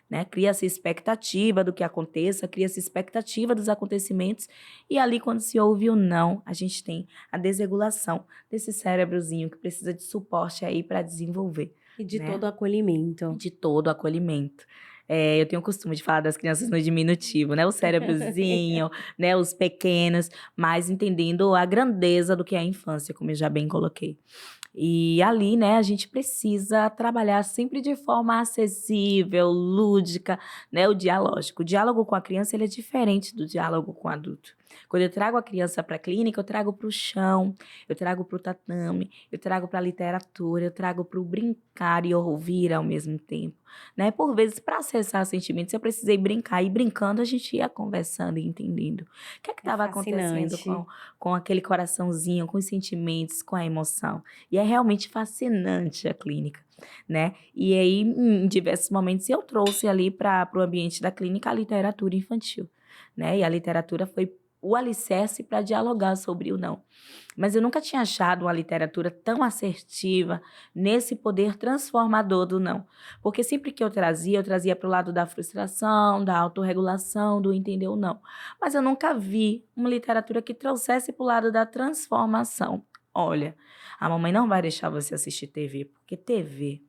né? Cria-se expectativa do que aconteça, cria-se expectativa dos acontecimentos, e ali, quando se ouve o não, a gente tem a desregulação desse cérebrozinho que precisa de suporte aí para desenvolver, E de né? todo o acolhimento. De todo o acolhimento. Eu tenho o costume de falar das crianças no diminutivo, né? O cérebrozinho, né? Os pequenos, mas entendendo a grandeza do que é a infância, como eu já bem coloquei. E ali, né, a gente precisa trabalhar sempre de forma acessível, lúdica, né, o dialógico. O diálogo com a criança, ele é diferente do diálogo com o adulto. Quando eu trago a criança para a clínica, eu trago para o chão, eu trago para o tatame, eu trago para a literatura, eu trago para o brincar e ouvir ao mesmo tempo, né? Por vezes, para acessar sentimentos, eu precisei brincar, e brincando a gente ia conversando e entendendo o que É estava acontecendo fascinante. com aquele coraçãozinho, com os sentimentos, com a emoção. E é realmente fascinante a clínica, né? E aí, em diversos momentos, eu trouxe ali para o ambiente da clínica a literatura infantil, né? E a literatura foi o alicerce para dialogar sobre o não. Mas eu nunca tinha achado uma literatura tão assertiva nesse poder transformador do não. Porque sempre que eu trazia para o lado da frustração, da autorregulação, do entender o não. Mas eu nunca vi uma literatura que trouxesse para o lado da transformação. Olha, a mamãe não vai deixar você assistir TV, porque TV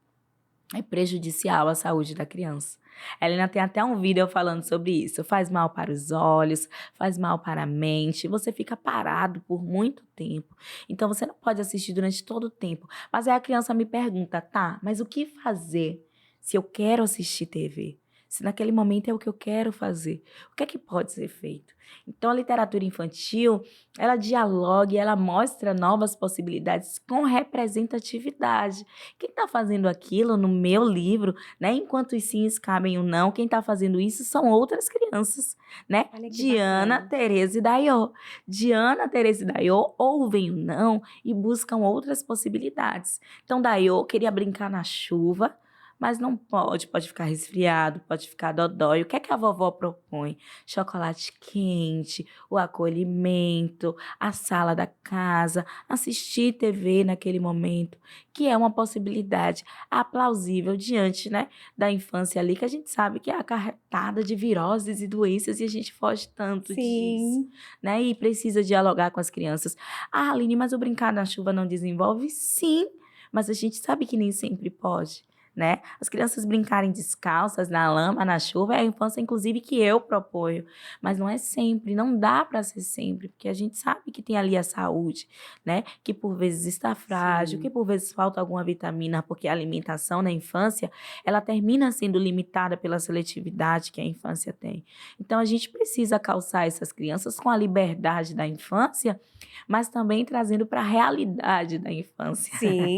é prejudicial à saúde da criança. Ela ainda tem até um vídeo falando sobre isso. Faz mal para os olhos, faz mal para a mente, você fica parado por muito tempo. Então, você não pode assistir durante todo o tempo. Mas aí a criança me pergunta, tá, mas o que fazer se eu quero assistir TV? Se naquele momento é o que eu quero fazer, o que é que pode ser feito? Então, a literatura infantil, ela dialoga e ela mostra novas possibilidades com representatividade. Quem está fazendo aquilo no meu livro, né? Enquanto os sims cabem o não, quem está fazendo isso são outras crianças, né? Olha que Diana, bacana. Tereza e Daiô. Diana, Tereza e Daiô ouvem o não e buscam outras possibilidades. Então, Daiô queria brincar na chuva, mas não pode ficar resfriado, pode ficar dodói. O que é que a vovó propõe? Chocolate quente, o acolhimento, a sala da casa, assistir TV naquele momento, que é uma possibilidade aplausível diante, né, da infância ali, que a gente sabe que é acarretada de viroses e doenças e a gente foge tanto disso, Sim. né, e precisa dialogar com as crianças. Ah, Aline, mas o brincar na chuva não desenvolve? Sim, mas a gente sabe que nem sempre pode. Né? As crianças brincarem descalças na lama, na chuva, é a infância, inclusive, que eu proponho. Mas não é sempre, não dá para ser sempre, porque a gente sabe que tem ali a saúde, né? Que por vezes está frágil, que Sim. por vezes falta alguma vitamina, porque a alimentação na infância, ela termina sendo limitada pela seletividade que a infância tem. Então, a gente precisa calçar essas crianças com a liberdade da infância, mas também trazendo para a realidade da infância Sim.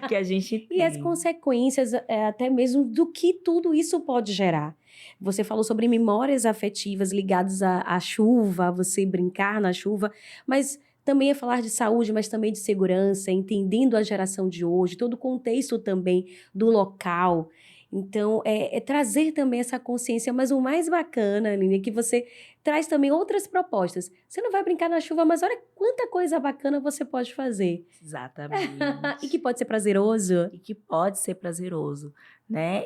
que a gente E as tem. consequências, até mesmo do que tudo isso pode gerar. Você falou sobre memórias afetivas ligadas à chuva, a você brincar na chuva, mas também é falar de saúde, mas também de segurança, entendendo a geração de hoje, todo o contexto também do local. Então, é trazer também essa consciência, mas o mais bacana, Aline, é que você traz também outras propostas. Você não vai brincar na chuva, mas olha quanta coisa bacana você pode fazer. E que Exatamente. pode ser prazeroso. E que pode ser prazeroso, né?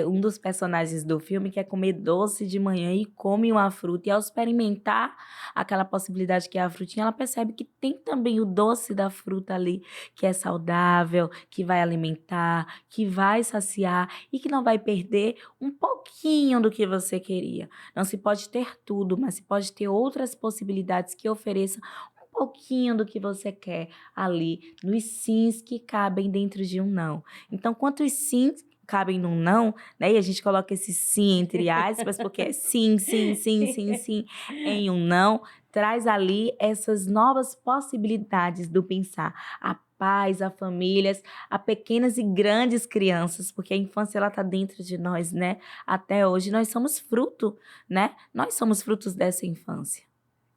Um dos personagens do filme quer comer doce de manhã e come uma fruta. E ao experimentar aquela possibilidade que é a frutinha, ela percebe que tem também o doce da fruta ali, que é saudável, que vai alimentar, que vai saciar e que não vai perder um pouquinho do que você queria. Não se pode ter tudo, mas se pode ter outras possibilidades que ofereçam um pouquinho do que você quer ali, nos sims que cabem dentro de um não. Então, quantos sims cabem num não, né? E a gente coloca esse sim entre aspas, porque é sim, sim, sim, sim, sim, em um não, traz ali essas novas possibilidades do pensar. A paz, a famílias, a pequenas e grandes crianças, porque a infância ela tá dentro de nós, né? Até hoje nós somos fruto, né? Nós somos frutos dessa infância.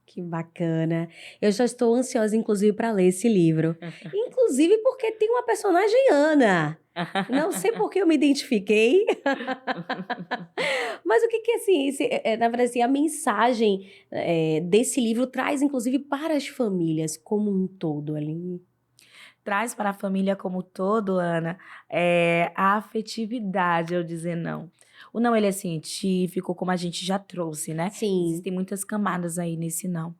Que bacana. Eu já estou ansiosa, inclusive, para ler esse livro. Inclusive porque tem uma personagem Ana. Não sei por que eu me identifiquei, mas o que que assim, na verdade, assim, a mensagem desse livro traz, inclusive, para as famílias como um todo ali. Traz para a família como um todo, Ana, a afetividade ao dizer não. O não, ele é científico, como a gente já trouxe, né? Sim. Existem muitas camadas aí nesse não,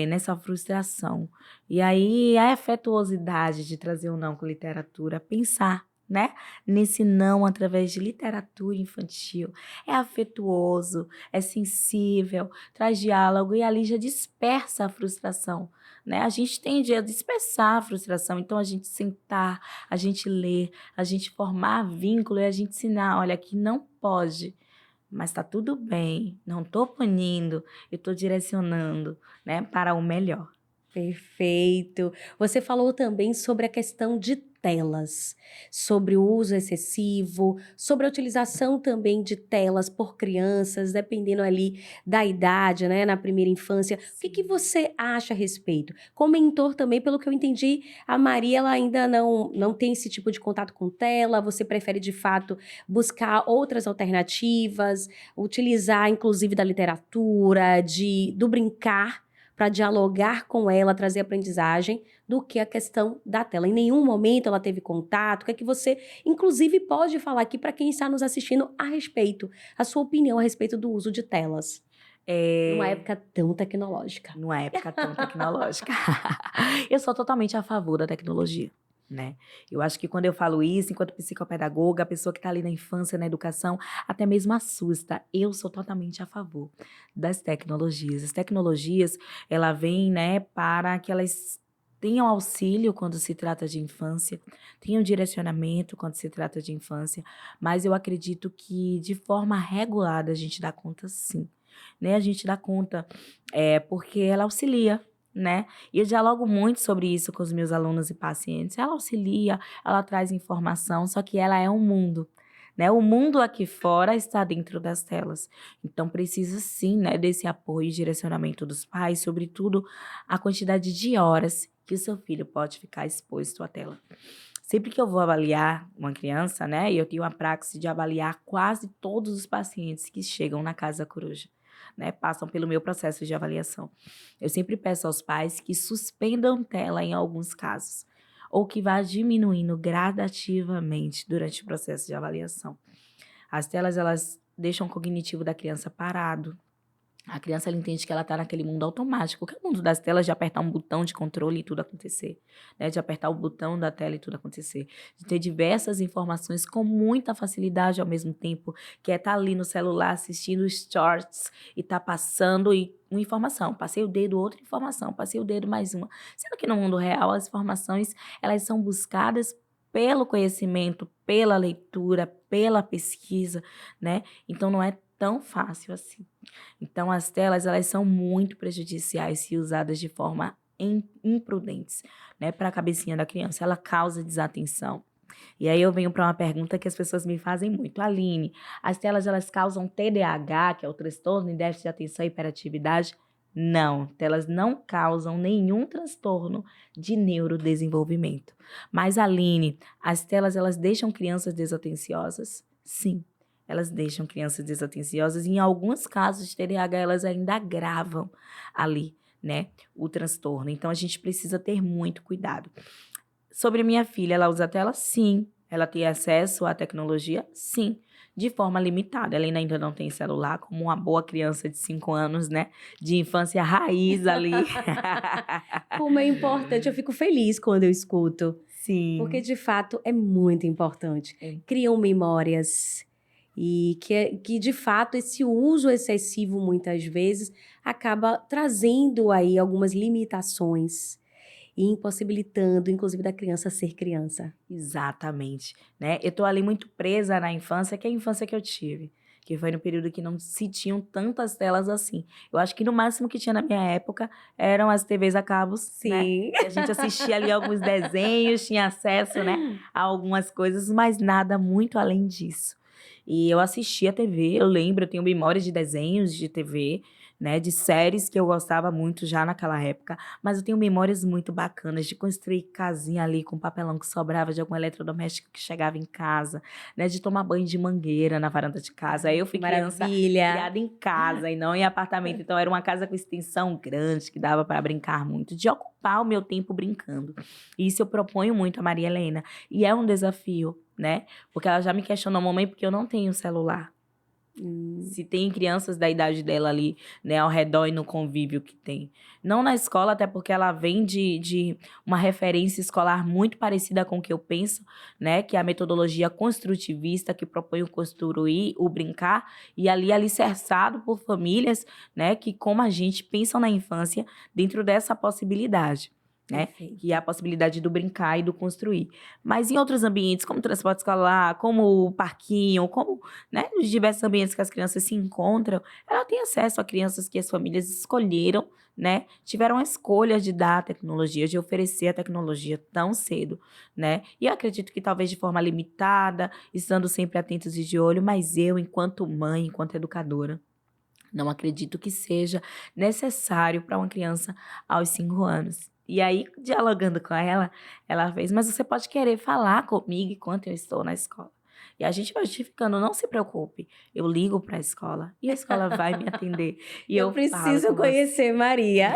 nessa frustração. E aí, a afetuosidade de trazer o não com literatura, pensar, né? Nesse não através de literatura infantil. É afetuoso, é sensível, traz diálogo e ali já dispersa a frustração, né? A gente tende a dispersar a frustração, então a gente sentar, a gente ler, a gente formar vínculo e a gente ensinar, olha, aqui não pode, mas tá tudo bem, não tô punindo, eu tô direcionando, né, para o melhor. Perfeito. Você falou também sobre a questão de telas, sobre o uso excessivo, sobre a utilização também de telas por crianças, dependendo ali da idade, né, na primeira infância. O que que Sim. você acha a respeito? Como mentor também, pelo que eu entendi, a Maria ela ainda não tem esse tipo de contato com tela, você prefere de fato buscar outras alternativas, utilizar inclusive da literatura, do brincar para dialogar com ela, trazer aprendizagem, do que a questão da tela. Em nenhum momento ela teve contato. O que é que você, inclusive, pode falar aqui para quem está nos assistindo a respeito, a sua opinião a respeito do uso de telas, numa É, época tão tecnológica? numa época tão tecnológica. Eu sou totalmente a favor da tecnologia, né? Eu acho que quando eu falo isso, enquanto psicopedagoga, a pessoa que está ali na infância, na educação, até mesmo assusta. Eu sou totalmente a favor das tecnologias. As tecnologias, ela vem, né, para que elas tenham auxílio quando se trata de infância, tenham direcionamento quando se trata de infância, mas eu acredito que de forma regulada a gente dá conta sim, né? A gente dá conta porque ela auxilia, né? E eu dialogo muito sobre isso com os meus alunos e pacientes. Ela auxilia, ela traz informação, só que ela é um mundo, né? O mundo aqui fora está dentro das telas. Então precisa sim, né, desse apoio e direcionamento dos pais, sobretudo a quantidade de horas que o seu filho pode ficar exposto à tela. Sempre que eu vou avaliar uma criança, né, e eu tenho a praxe de avaliar quase todos os pacientes que chegam na Casa Coruja, né, passam pelo meu processo de avaliação. Eu sempre peço aos pais que suspendam tela em alguns casos, ou que vá diminuindo gradativamente durante o processo de avaliação. As telas, elas deixam o cognitivo da criança parado. A criança ela entende que ela está naquele mundo automático, que é o mundo das telas, de apertar um botão de controle e tudo acontecer, né? De apertar o botão da tela e tudo acontecer. De ter diversas informações com muita facilidade ao mesmo tempo, que é estar ali no celular assistindo os shorts e tá passando uma informação, passei o dedo, outra informação, passei o dedo, mais uma. Sendo que no mundo real as informações elas são buscadas pelo conhecimento, pela leitura, pela pesquisa, né? Então não é tão fácil assim. Então, as telas, elas são muito prejudiciais se usadas de forma imprudentes, né, para a cabecinha da criança. Ela causa desatenção. E aí eu venho para uma pergunta que as pessoas me fazem muito. Aline, as telas, elas causam TDAH, que é o transtorno de déficit de atenção e hiperatividade? Não, elas não causam nenhum transtorno de neurodesenvolvimento. Mas, Aline, as telas, elas deixam crianças desatenciosas? Sim. Elas deixam crianças desatenciosas e, em alguns casos de TDAH, elas ainda agravam ali, né, o transtorno. Então, a gente precisa ter muito cuidado. Sobre minha filha, ela usa a tela? Sim. Ela tem acesso à tecnologia? Sim. De forma limitada. Ela ainda não tem celular, como uma boa criança de 5 anos, né? De infância raiz ali. Como é importante, eu fico feliz quando eu escuto, porque Sim. de fato é muito importante. É. Criam memórias, E que, de fato, esse uso excessivo, muitas vezes, acaba trazendo aí algumas limitações e impossibilitando, inclusive, da criança ser criança. Exatamente, né? Eu tô ali muito presa na infância, que é a infância que eu tive, que foi no período que não se tinham tantas telas assim. Eu acho que no máximo que tinha na minha época eram as TVs a cabos, né? Sim. Que a gente assistia ali alguns desenhos, tinha acesso, né, a algumas coisas, mas nada muito além disso. E eu assistia TV, eu lembro, eu tenho memórias de desenhos de TV, né, de séries que eu gostava muito já naquela época, mas eu tenho memórias muito bacanas de construir casinha ali com papelão que sobrava de algum eletrodoméstico que chegava em casa, né? De tomar banho de mangueira na varanda de casa. Aí eu Que fui criança maravilha! criada em casa e não em apartamento. Então era uma casa com extensão grande que dava para brincar muito, de ocupar o meu tempo brincando. E isso eu proponho muito a Maria Helena. E é um desafio, né? Porque ela já me questionou, mamãe, porque eu não tenho celular. Se tem crianças da idade dela ali, né, ao redor e no convívio que tem. Não na escola, até porque ela vem de uma referência escolar muito parecida com o que eu penso, né, que é a metodologia construtivista, que propõe o construir, o brincar, e ali alicerçado por famílias, né, que como a gente pensam na infância dentro dessa possibilidade. Né? Perfeito. Que é a possibilidade do brincar e do construir. Mas em outros ambientes, como transporte escolar, como o parquinho, como, né, os diversos ambientes que as crianças se encontram, ela tem acesso a crianças que as famílias escolheram, né, tiveram a escolha de dar a tecnologia, de oferecer a tecnologia tão cedo, né? E eu acredito que talvez de forma limitada, estando sempre atentos e de olho, mas eu, enquanto mãe, enquanto educadora, não acredito que seja necessário para uma criança aos 5 anos. E aí, dialogando com ela, ela fez, mas você pode querer falar comigo enquanto eu estou na escola. E a gente vai justificando, não se preocupe, eu ligo para a escola e a escola vai me atender e Eu eu falo preciso com você. conhecer Maria.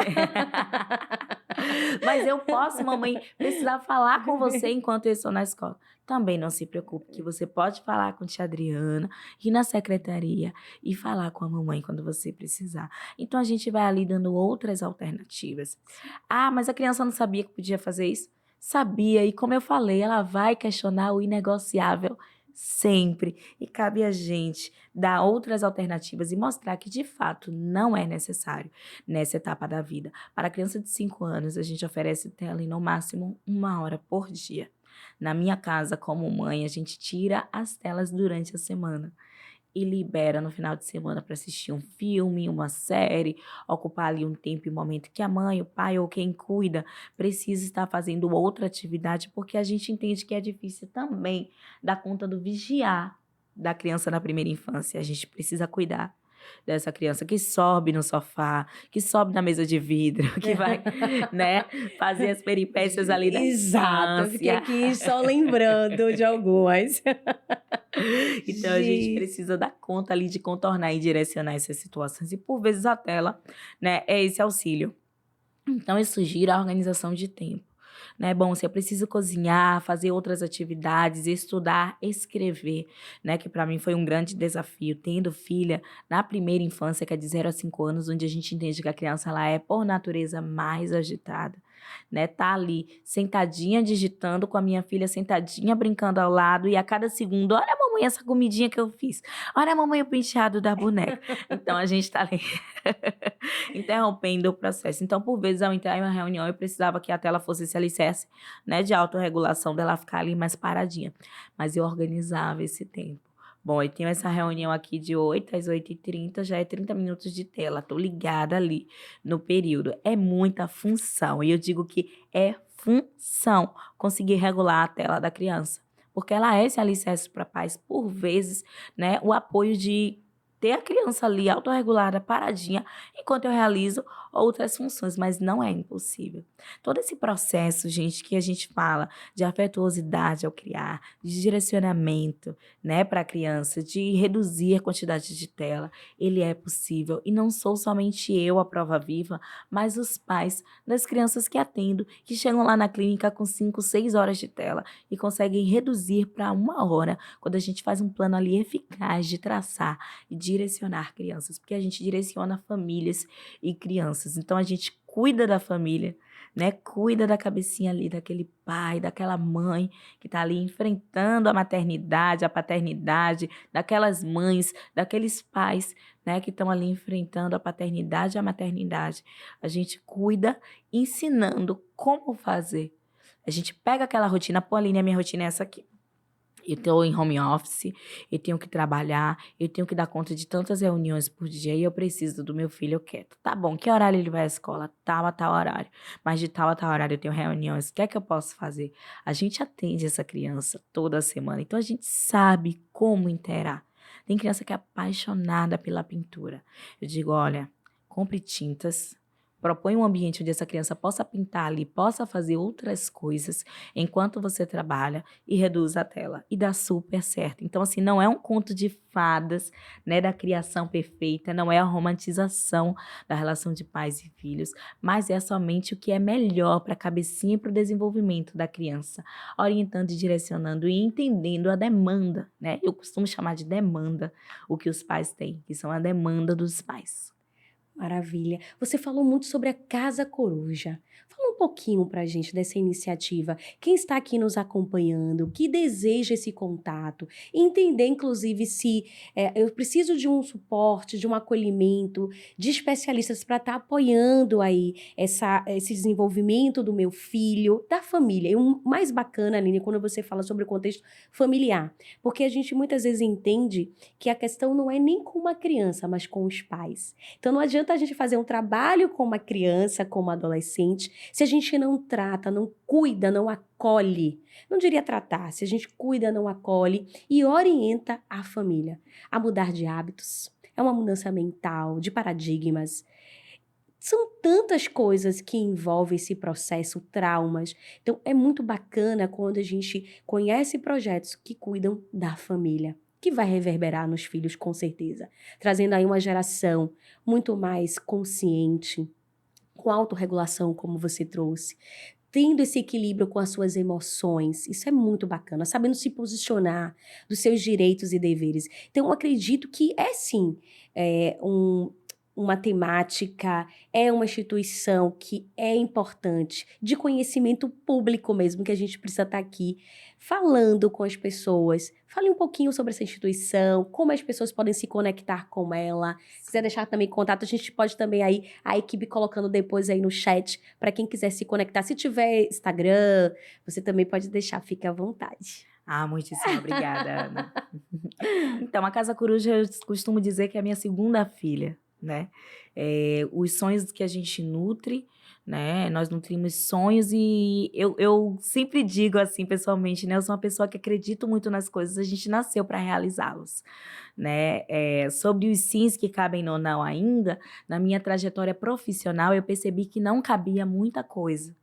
Mas eu posso, mamãe, precisar falar com você enquanto eu estou na escola. Também não se preocupe, que você pode falar com tia Adriana, ir na secretaria e falar com a mamãe quando você precisar. Então a gente vai ali dando outras alternativas. Ah, mas a criança não sabia que podia fazer isso? Sabia, e como eu falei, ela vai questionar o inegociável sempre. E cabe a gente dar outras alternativas e mostrar que de fato não é necessário nessa etapa da vida. Para a criança de 5 anos, a gente oferece tela em no máximo 1 hora por dia. Na minha casa, como mãe, a gente tira as telas durante a semana e libera no final de semana para assistir um filme, uma série, ocupar ali um tempo e um momento que a mãe, o pai ou quem cuida precisa estar fazendo outra atividade, porque a gente entende que é difícil também dar conta do vigiar da criança na primeira infância. A gente precisa cuidar dessa criança que sobe no sofá, que sobe na mesa de vidro, que vai, né, fazer as peripécias ali da Exato, eu fiquei infância. aqui só lembrando de algumas. Então a gente Gente. precisa dar conta ali de contornar e direcionar essas situações. E por vezes a tela, né, é esse auxílio. Então eu sugiro a organização de tempo. Né? Bom, se eu preciso cozinhar, fazer outras atividades, estudar, escrever, né? Que para mim foi um grande desafio, tendo filha na primeira infância, que é de 0 a 5 anos, onde a gente entende que a criança ela é, por natureza, mais agitada. Né, tá ali sentadinha digitando com a minha filha sentadinha brincando ao lado e a cada segundo, olha mamãe essa comidinha que eu fiz, olha mamãe o penteado da boneca. Então a gente tá ali interrompendo o processo. Então por vezes ao entrar em uma reunião eu precisava que a tela fosse esse alicerce, né, de autorregulação dela ficar ali mais paradinha, mas eu organizava esse tempo. Bom, eu tenho essa reunião aqui de 8 às 8h30, já é 30 minutos de tela, tô ligada ali no período. É muita função, e eu digo que é função conseguir regular a tela da criança, porque ela é esse alicerce para pais, por vezes, né, o apoio de ter a criança ali autorregulada, paradinha, enquanto eu realizo outras funções, mas não é impossível. Todo esse processo, gente, que a gente fala de afetuosidade ao criar, de direcionamento, né, para a criança, de reduzir a quantidade de tela, ele é possível. E não sou somente eu a prova viva, mas os pais das crianças que atendo, que chegam lá na clínica com 5, 6 horas de tela e conseguem reduzir para 1 hora, quando a gente faz um plano ali eficaz de traçar e direcionar crianças, porque a gente direciona famílias e crianças. Então a gente cuida da família, né? Cuida da cabecinha ali, daquele pai, daquela mãe que está ali enfrentando a maternidade, a paternidade, daquelas mães, daqueles pais, né, que estão ali enfrentando a paternidade e a maternidade. A gente cuida ensinando como fazer. A gente pega aquela rotina, pô, Aline, a minha rotina é essa aqui. Eu estou em home office, eu tenho que trabalhar, eu tenho que dar conta de tantas reuniões por dia e eu preciso do meu filho quieto. Tá bom, que horário ele vai à escola? Tal a tal horário. Mas de tal a tal horário eu tenho reuniões. O que é que eu posso fazer? A gente atende essa criança toda semana, então a gente sabe como interar. Tem criança que é apaixonada pela pintura. Eu digo, olha, compre tintas, propõe um ambiente onde essa criança possa pintar ali, possa fazer outras coisas enquanto você trabalha e reduz a tela. E dá super certo. Então, assim, não é um conto de fadas, né, da criação perfeita, não é a romantização da relação de pais e filhos, mas é somente o que é melhor para a cabecinha e para o desenvolvimento da criança, orientando e direcionando e entendendo a demanda, né? Eu costumo chamar de demanda o que os pais têm, que são a demanda dos pais. Maravilha. Você falou muito sobre a Casa Coruja. Fala um pouquinho para a gente dessa iniciativa. Quem está aqui nos acompanhando, que deseja esse contato, entender, inclusive, se eu preciso de um suporte, de um acolhimento, de especialistas para estar apoiando aí esse desenvolvimento do meu filho, da família. E o mais bacana, Aline, quando você fala sobre o contexto familiar, porque a gente muitas vezes entende que a questão não é nem com uma criança, mas com os pais. Então não adianta a gente fazer um trabalho com uma criança, com uma adolescente, se a gente não trata, não cuida, não acolhe. Não diria tratar, se a gente cuida, não acolhe e orienta a família a mudar de hábitos. É uma mudança mental, de paradigmas. São tantas coisas que envolvem esse processo, traumas. Então, é muito bacana quando a gente conhece projetos que cuidam da família, que vai reverberar nos filhos, com certeza. Trazendo aí uma geração muito mais consciente, com autorregulação, como você trouxe. Tendo esse equilíbrio com as suas emoções. Isso é muito bacana. Sabendo se posicionar dos seus direitos e deveres. Então, eu acredito que é sim uma temática, é uma instituição que é importante, de conhecimento público mesmo, que a gente precisa estar aqui falando com as pessoas. Fale um pouquinho sobre essa instituição, como as pessoas podem se conectar com ela. Se quiser deixar também contato, a gente pode também aí, a equipe colocando depois aí no chat, para quem quiser se conectar. Se tiver Instagram, você também pode deixar, fique à vontade. Ah, muitíssimo obrigada, Ana. Então, a Casa Coruja, eu costumo dizer que é a minha segunda filha, né? Os sonhos que a gente nutre, né? Nós nutrimos sonhos e eu sempre digo assim, pessoalmente, né? Eu sou uma pessoa que acredito muito nas coisas, a gente nasceu para realizá-los, né? Sobre os sims que cabem no não ainda, na minha trajetória profissional, eu percebi que não cabia muita coisa,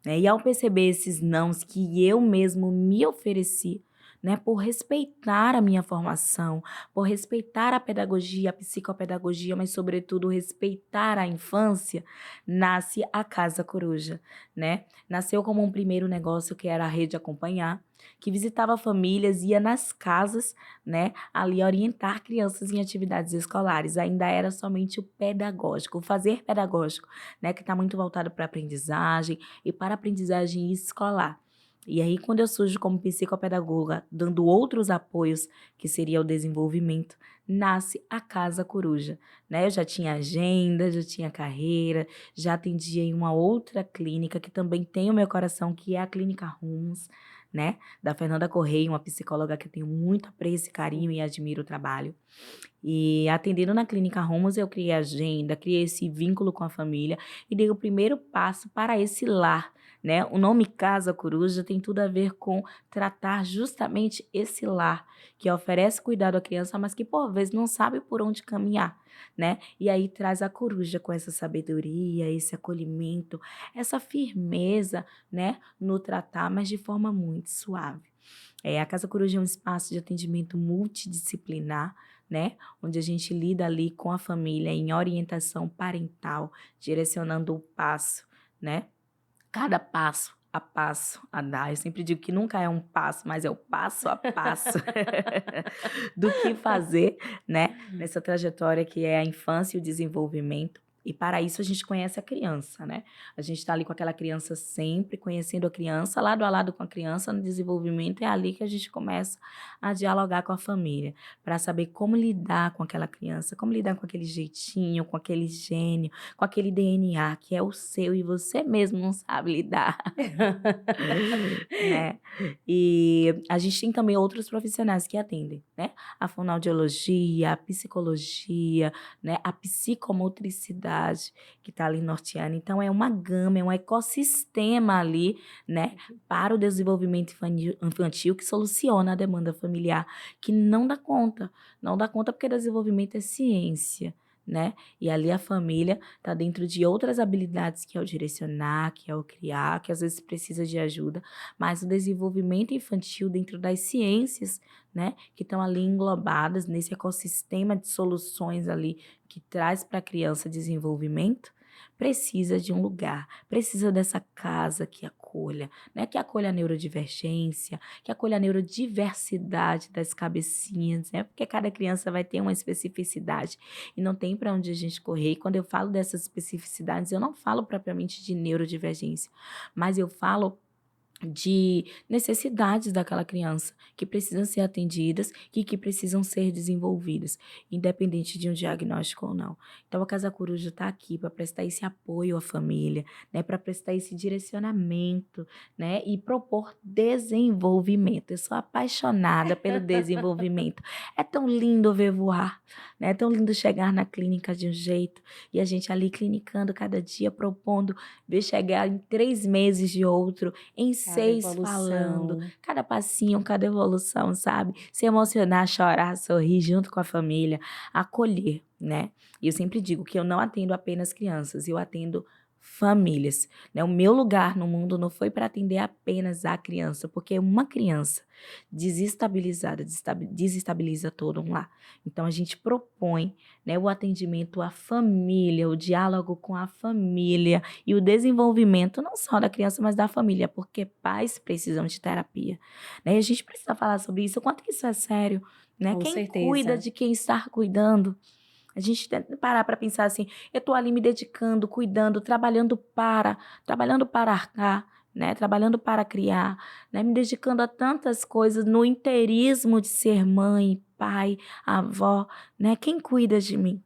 né? E ao perceber esses nãos que eu mesmo me ofereci, né, por respeitar a minha formação, por respeitar a pedagogia, a psicopedagogia, mas sobretudo respeitar a infância, nasce a Casa Coruja, né? Nasceu como um primeiro negócio que era a Rede Acompanhar, que visitava famílias, ia nas casas, né, ali orientar crianças em atividades escolares. Ainda era somente o pedagógico, o fazer pedagógico, né, que está muito voltado para a aprendizagem e para a aprendizagem escolar. E aí, quando eu surjo como psicopedagoga, dando outros apoios, que seria o desenvolvimento, nasce a Casa Coruja, né? Eu já tinha agenda, já tinha carreira, já atendia em uma outra clínica que também tem o meu coração, que é a Clínica Rumos, né? Da Fernanda Correia, uma psicóloga que eu tenho muito apreço e carinho e admiro o trabalho. E atendendo na Clínica Rumos, eu criei agenda, criei esse vínculo com a família e dei o primeiro passo para esse lar, né? O nome Casa Coruja tem tudo a ver com tratar justamente esse lar que oferece cuidado à criança, mas que por vezes não sabe por onde caminhar, né? E aí traz a coruja com essa sabedoria, esse acolhimento, essa firmeza, né, no tratar, mas de forma muito suave. A Casa Coruja é um espaço de atendimento multidisciplinar, né? Onde a gente lida ali com a família em orientação parental, direcionando o passo, né? Cada passo a dar. Eu sempre digo que nunca é um passo, mas é o passo a passo do que fazer, né? Nessa trajetória que é a infância e o desenvolvimento. E para isso a gente conhece a criança, né? A gente está ali com aquela criança sempre, conhecendo a criança, lado a lado com a criança no desenvolvimento, é ali que a gente começa a dialogar com a família, para saber como lidar com aquela criança, como lidar com aquele jeitinho, com aquele gênio, com aquele DNA que é o seu e você mesmo não sabe lidar, né? E a gente tem também outros profissionais que atendem, né? A fonoaudiologia, a psicologia, né? A psicomotricidade que está ali norteando. Então, é uma gama, é um ecossistema ali, né? Para o desenvolvimento infantil que soluciona a demanda familiar, que não dá conta. Não dá conta porque desenvolvimento é ciência, né? E ali a família está dentro de outras habilidades, que é o direcionar, que é o criar, que às vezes precisa de ajuda, mas o desenvolvimento infantil dentro das ciências, né, que estão ali englobadas nesse ecossistema de soluções ali que traz para a criança desenvolvimento, precisa de um lugar, precisa dessa casa que acolha, né, que acolha a neurodivergência, que acolha a neurodiversidade das cabecinhas, né, porque cada criança vai ter uma especificidade e não tem para onde a gente correr. E quando eu falo dessas especificidades, eu não falo propriamente de neurodivergência, mas eu falo de necessidades daquela criança que precisam ser atendidas e que precisam ser desenvolvidas, independente de um diagnóstico ou não. Então, a Casa Coruja está aqui para prestar esse apoio à família, né, para prestar esse direcionamento, né, e propor desenvolvimento. Eu sou apaixonada pelo desenvolvimento. É tão lindo ver voar, né? É tão lindo chegar na clínica de um jeito e a gente ali clinicando cada dia, propondo ver chegar em 3 meses de outro, em Cada 6 falando, evolução. cada passinho, cada evolução, sabe? Se emocionar, chorar, sorrir junto com a família, acolher, né? E eu sempre digo que eu não atendo apenas crianças, eu atendo famílias, né? O meu lugar no mundo não foi para atender apenas a criança, porque uma criança desestabilizada desestabiliza todo um lar. Então a gente propõe, né, o atendimento à família, o diálogo com a família e o desenvolvimento não só da criança, mas da família, porque pais precisam de terapia, né? E a gente precisa falar sobre isso, o quanto que isso é sério, né? Com Quem cuida certeza. de quem está cuidando? A gente tem que parar para pensar assim, eu estou ali me dedicando, cuidando, trabalhando para arcar, né? Trabalhando para criar, né? Me dedicando a tantas coisas no inteirismo de ser mãe, pai, avó, né? Quem cuida de mim?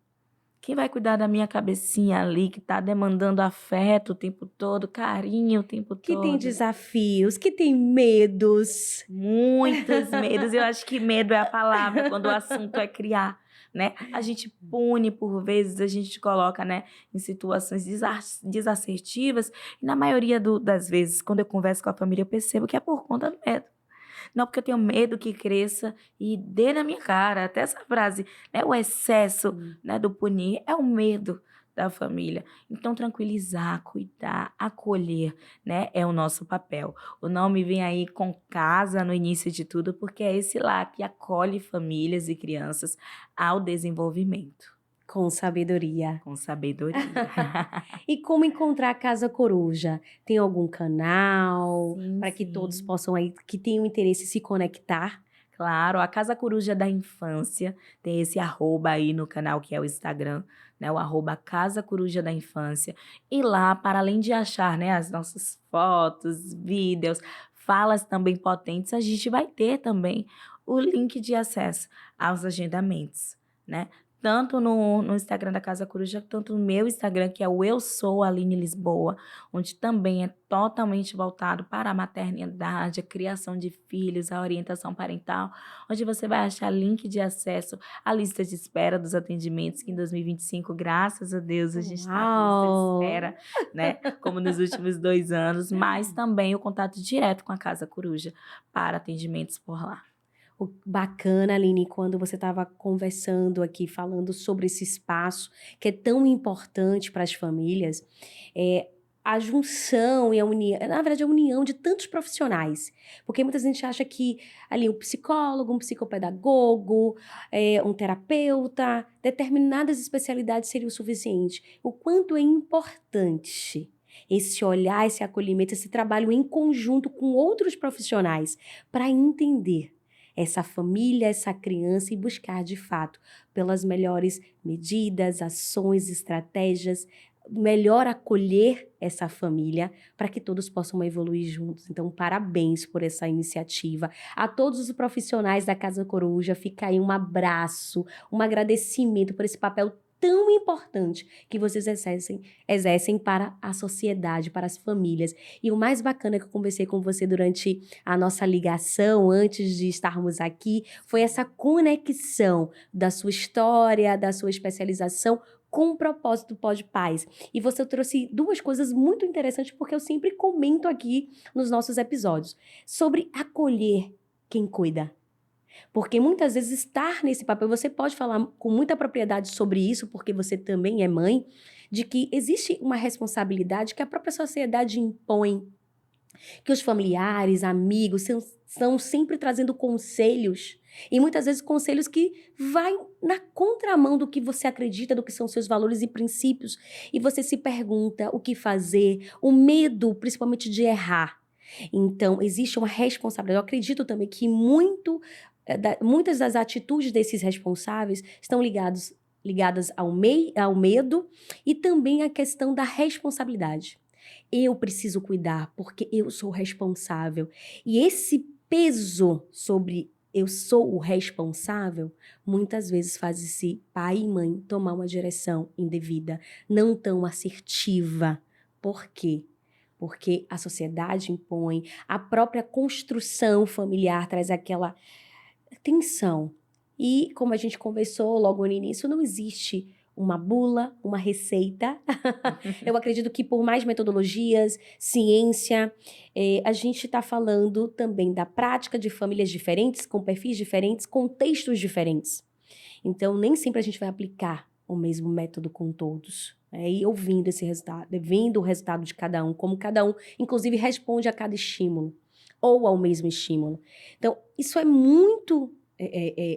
Quem vai cuidar da minha cabecinha ali que está demandando afeto o tempo todo, carinho o tempo Que tem todo? desafios, que tem medos. Muitos medos. Eu acho que medo é a palavra quando o assunto é criar, né? A gente pune por vezes, a gente coloca, né, em situações desassertivas. E na maioria das vezes, quando eu converso com a família, eu percebo que é por conta do medo. Não, porque eu tenho medo que cresça e dê na minha cara. Até essa frase, né? O excesso, né, do punir é o medo da família. Então, tranquilizar, cuidar, acolher, né, é o nosso papel. O nome vem aí com casa no início de tudo, porque é esse lá que acolhe famílias e crianças ao desenvolvimento, Com sabedoria. com sabedoria. E como encontrar a Casa Coruja? Tem algum canal Sim, para que todos sim. possam aí, que tenham interesse, se conectar? Claro, a Casa Coruja da Infância tem esse arroba aí no canal que é o Instagram, né? O arroba Casa Coruja da Infância. E lá, para além de achar, né, as nossas fotos, vídeos, falas também potentes, a gente vai ter também o link de acesso aos agendamentos, né? Tanto no Instagram da Casa Coruja, tanto no meu Instagram, que é o Eu Sou Aline Lisboa, onde também é totalmente voltado para a maternidade, a criação de filhos, a orientação parental, onde você vai achar link de acesso à lista de espera dos atendimentos, que em 2025, graças a Deus, a gente está com lista de Uau! espera, né? Como nos últimos 2 anos, mas também o contato direto com a Casa Coruja para atendimentos por lá. O bacana, Aline, quando você estava conversando aqui, falando sobre esse espaço que é tão importante para as famílias, é a junção e a união, na verdade, a união de tantos profissionais. Porque muita gente acha que ali um psicólogo, um psicopedagogo, um terapeuta, determinadas especialidades seriam o suficiente. O quanto é importante esse olhar, esse acolhimento, esse trabalho em conjunto com outros profissionais para entender essa família, essa criança e buscar, de fato, pelas melhores medidas, ações, estratégias, melhor acolher essa família para que todos possam evoluir juntos. Então, parabéns por essa iniciativa. A todos os profissionais da Casa Coruja, fica aí um abraço, um agradecimento por esse papel tão importante que vocês exercem para a sociedade, para as famílias. E o mais bacana que eu conversei com você durante a nossa ligação, antes de estarmos aqui, foi essa conexão da sua história, da sua especialização com o propósito do Pod Paz. E você trouxe duas coisas muito interessantes, porque eu sempre comento aqui nos nossos episódios, sobre acolher quem cuida. Porque muitas vezes estar nesse papel, você pode falar com muita propriedade sobre isso, porque você também é mãe, de que existe uma responsabilidade que a própria sociedade impõe, que os familiares, amigos, estão sempre trazendo conselhos, e muitas vezes conselhos que vai na contramão do que você acredita, do que são seus valores e princípios, e você se pergunta o que fazer, o medo, principalmente de errar. Então, existe uma responsabilidade. Eu acredito também que muitas das atitudes desses responsáveis estão ligadas ao medo e também à questão da responsabilidade. Eu preciso cuidar porque eu sou responsável. E esse peso sobre eu sou o responsável, muitas vezes faz esse pai e mãe tomar uma direção indevida, não tão assertiva. Por quê? Porque a sociedade impõe, a própria construção familiar traz aquela tensão. E, como a gente conversou logo no início, não existe uma bula, uma receita. Eu acredito que por mais metodologias, ciência, a gente está falando também da prática de famílias diferentes, com perfis diferentes, contextos diferentes. Então, nem sempre a gente vai aplicar o mesmo método com todos. E ouvindo esse resultado, vendo o resultado de cada um, como cada um, inclusive, responde a cada estímulo, ou ao mesmo estímulo. Então, isso é muito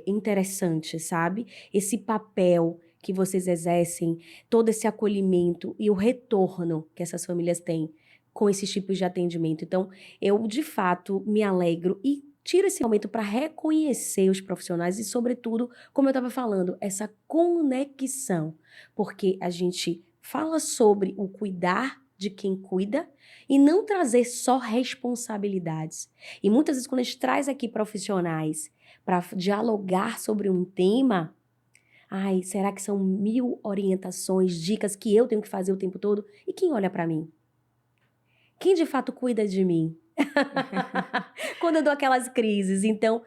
interessante, sabe? Esse papel que vocês exercem, todo esse acolhimento e o retorno que essas famílias têm com esses tipos de atendimento. Então, eu, de fato, me alegro e tiro esse momento para reconhecer os profissionais e, sobretudo, como eu estava falando, essa conexão. Porque a gente fala sobre o cuidar de quem cuida e não trazer só responsabilidades. E muitas vezes, quando a gente traz aqui profissionais para dialogar sobre um tema, será que são 1000 orientações, dicas que eu tenho que fazer o tempo todo? E quem olha para mim? Quem de fato cuida de mim? Quando eu dou aquelas crises. Então,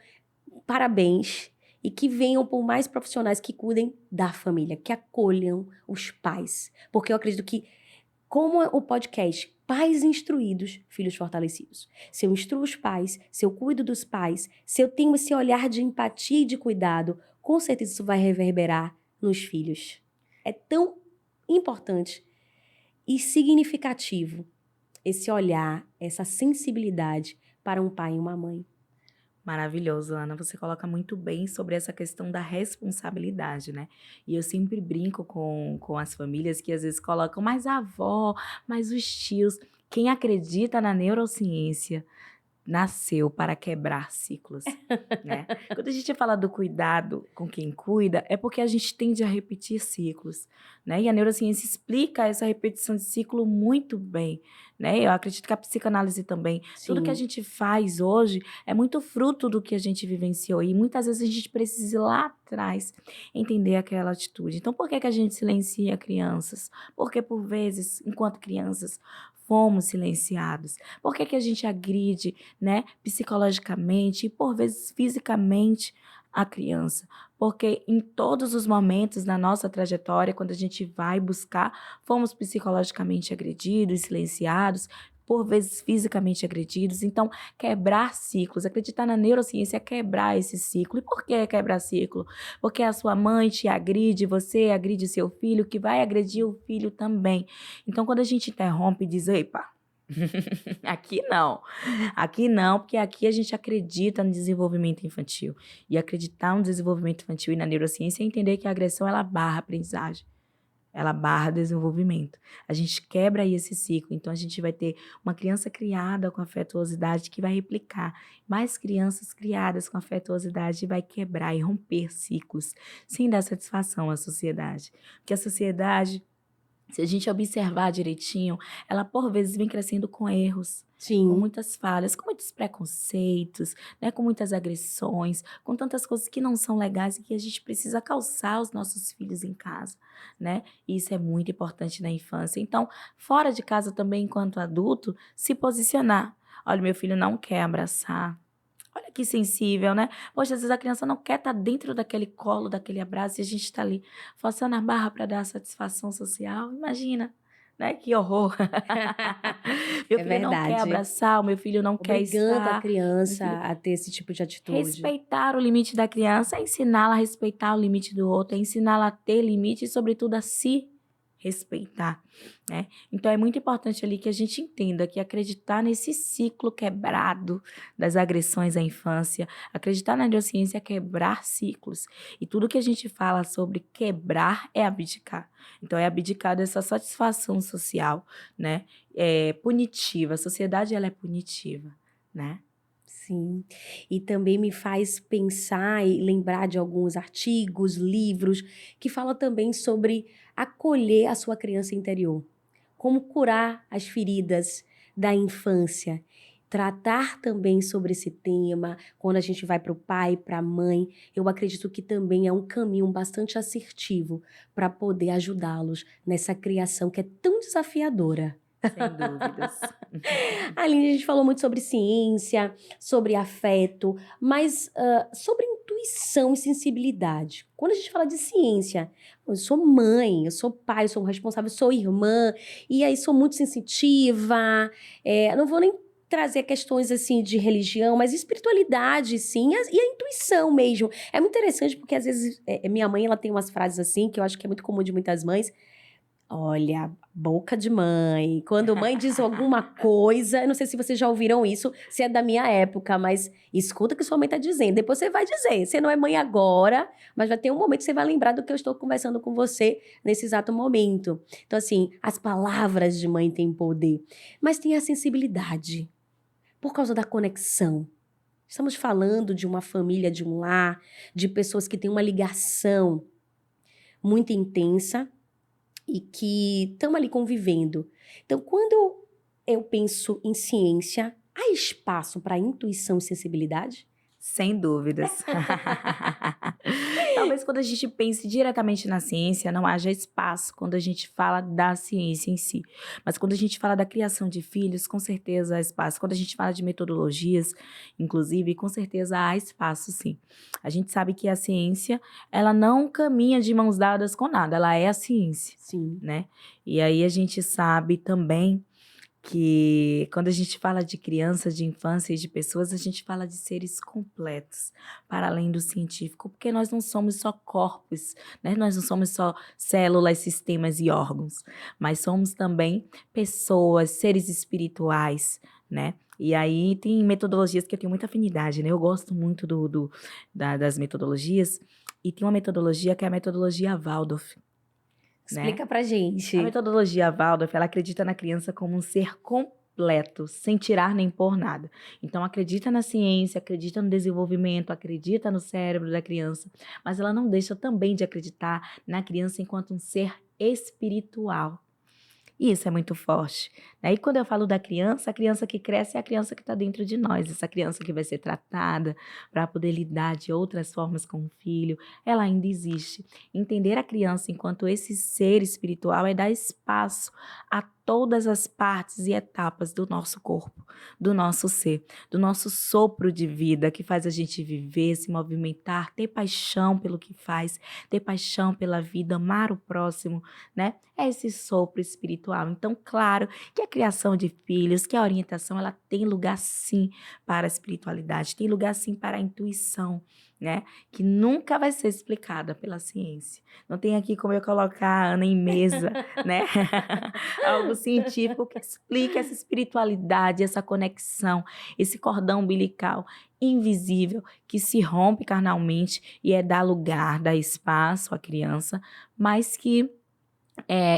parabéns. E que venham por mais profissionais que cuidem da família, que acolham os pais. Porque eu acredito que, como o podcast Pais Instruídos, Filhos Fortalecidos. Se eu instruo os pais, se eu cuido dos pais, se eu tenho esse olhar de empatia e de cuidado, com certeza isso vai reverberar nos filhos. É tão importante e significativo esse olhar, essa sensibilidade para um pai e uma mãe. Maravilhoso, Ana. Você coloca muito bem sobre essa questão da responsabilidade, né? E eu sempre brinco com as famílias que às vezes colocam mais a avó, mais os tios. Quem acredita na neurociência nasceu para quebrar ciclos, né? Quando a gente fala do cuidado com quem cuida, é porque a gente tende a repetir ciclos, né? E a neurociência explica essa repetição de ciclo muito bem, né? Eu acredito que a psicanálise também. Sim. Tudo que a gente faz hoje é muito fruto do que a gente vivenciou e muitas vezes a gente precisa ir lá atrás entender aquela atitude. Então, por que a gente silencia crianças? Porque, por vezes, enquanto crianças, fomos silenciados. Por que a gente agride, né, psicologicamente e, por vezes, fisicamente a criança? Porque em todos os momentos da nossa trajetória, quando a gente vai buscar, fomos psicologicamente agredidos, silenciados, por vezes fisicamente agredidos. Então, quebrar ciclos, acreditar na neurociência é quebrar esse ciclo. E por que quebrar ciclo? Porque a sua mãe te agride, você agride seu filho, que vai agredir o filho também. Então, quando a gente interrompe e diz, epa, aqui não, porque aqui a gente acredita no desenvolvimento infantil. E acreditar no desenvolvimento infantil e na neurociência é entender que a agressão, ela barra a aprendizagem. ela barra desenvolvimento. A gente quebra aí esse ciclo, então a gente vai ter uma criança criada com afetuosidade que vai replicar, mais crianças criadas com afetuosidade vai quebrar e romper ciclos, sem dar satisfação à sociedade. Porque a sociedade, se a gente observar direitinho, ela por vezes vem crescendo com erros, com Sim, muitas falhas, com muitos preconceitos, né, com muitas agressões, com tantas coisas que não são legais e que a gente precisa calçar os nossos filhos em casa, né? E isso é muito importante na infância. Então, fora de casa também, enquanto adulto, se posicionar. Olha, meu filho não quer abraçar. Olha que sensível, né? Poxa, às vezes a criança não quer estar dentro daquele colo, daquele abraço, e a gente está ali forçando a barra para dar satisfação social. Imagina, né? Que horror. Meu é filho não quer verdade. abraçar, o meu filho não quer Obrigando a estar. Meu criança filho a ter esse tipo de atitude. respeitar o limite da criança é ensiná-la a respeitar o limite do outro, é ensiná-la a ter limite e, sobretudo, a se respeitar, né? Então é muito importante ali que a gente entenda que acreditar nesse ciclo quebrado das agressões à infância, acreditar na neurociência é quebrar ciclos. E tudo que a gente fala sobre quebrar é abdicar. Então é abdicar dessa satisfação social, né? É punitiva. A sociedade ela é punitiva, né? Sim, e também me faz pensar e lembrar de alguns artigos, livros, que falam também sobre acolher a sua criança interior, como curar as feridas da infância, tratar também sobre esse tema, quando a gente vai para o pai, para a mãe, eu acredito que também é um caminho bastante assertivo para poder ajudá-los nessa criação que é tão desafiadora. Sem dúvidas. Aline, a gente falou muito sobre ciência, sobre afeto, mas sobre intuição e sensibilidade. Quando a gente fala de ciência, eu sou mãe, eu sou pai, eu sou responsável, eu sou irmã, e aí sou muito sensitiva. Não vou nem trazer questões assim de religião, mas espiritualidade, sim, e a intuição mesmo. É muito interessante porque às vezes minha mãe ela tem umas frases assim que eu acho que é muito comum de muitas mães. Olha, boca de mãe. Quando mãe diz alguma coisa, eu não sei se vocês já ouviram isso, se é da minha época, mas escuta o que sua mãe tá dizendo. Depois você vai dizer. Você não é mãe agora, mas vai ter um momento que você vai lembrar do que eu estou conversando com você nesse exato momento. Então, assim, as palavras de mãe têm poder, mas tem a sensibilidade por causa da conexão. Estamos falando de uma família, de um lar, de pessoas que têm uma ligação muito intensa e que estão ali convivendo. Então, quando eu penso em ciência, há espaço para intuição e sensibilidade? Sem dúvidas. Talvez quando a gente pense diretamente na ciência, não haja espaço quando a gente fala da ciência em si. Mas quando a gente fala da criação de filhos, com certeza há espaço. Quando a gente fala de metodologias, inclusive, com certeza há espaço, sim. A gente sabe que a ciência, ela não caminha de mãos dadas com nada, ela é a ciência, Sim. né? E aí a gente sabe também que quando a gente fala de crianças, de infância e de pessoas, a gente fala de seres completos, para além do científico, porque nós não somos só corpos, né? Nós não somos só células, sistemas e órgãos, mas somos também pessoas, seres espirituais, né? E aí tem metodologias que eu tenho muita afinidade, né? Eu gosto muito das metodologias, e tem uma metodologia que é a metodologia Waldorf, né? Explica pra A gente. metodologia Waldorf, ela acredita na criança como um ser completo, sem tirar nem pôr nada. Então, acredita na ciência, acredita no desenvolvimento, acredita no cérebro da criança, mas ela não deixa também de acreditar na criança enquanto um ser espiritual. E isso é muito forte, né? E quando eu falo da criança, a criança que cresce é a criança que está dentro de nós, essa criança que vai ser tratada para poder lidar de outras formas com o filho, ela ainda existe. Entender a criança enquanto esse ser espiritual é dar espaço a todas as partes e etapas do nosso corpo, do nosso ser, do nosso sopro de vida que faz a gente viver, se movimentar, ter paixão pelo que faz, ter paixão pela vida, amar o próximo, né? É esse sopro espiritual. Então, claro que a criação de filhos, que a orientação, ela tem lugar sim para a espiritualidade, tem lugar sim para a intuição, né? Que nunca vai ser explicada pela ciência. Não tem aqui como eu colocar a Ana em mesa, né? Algo científico que explique essa espiritualidade, essa conexão, esse cordão umbilical invisível que se rompe carnalmente e é dar lugar, dar espaço à criança, mas que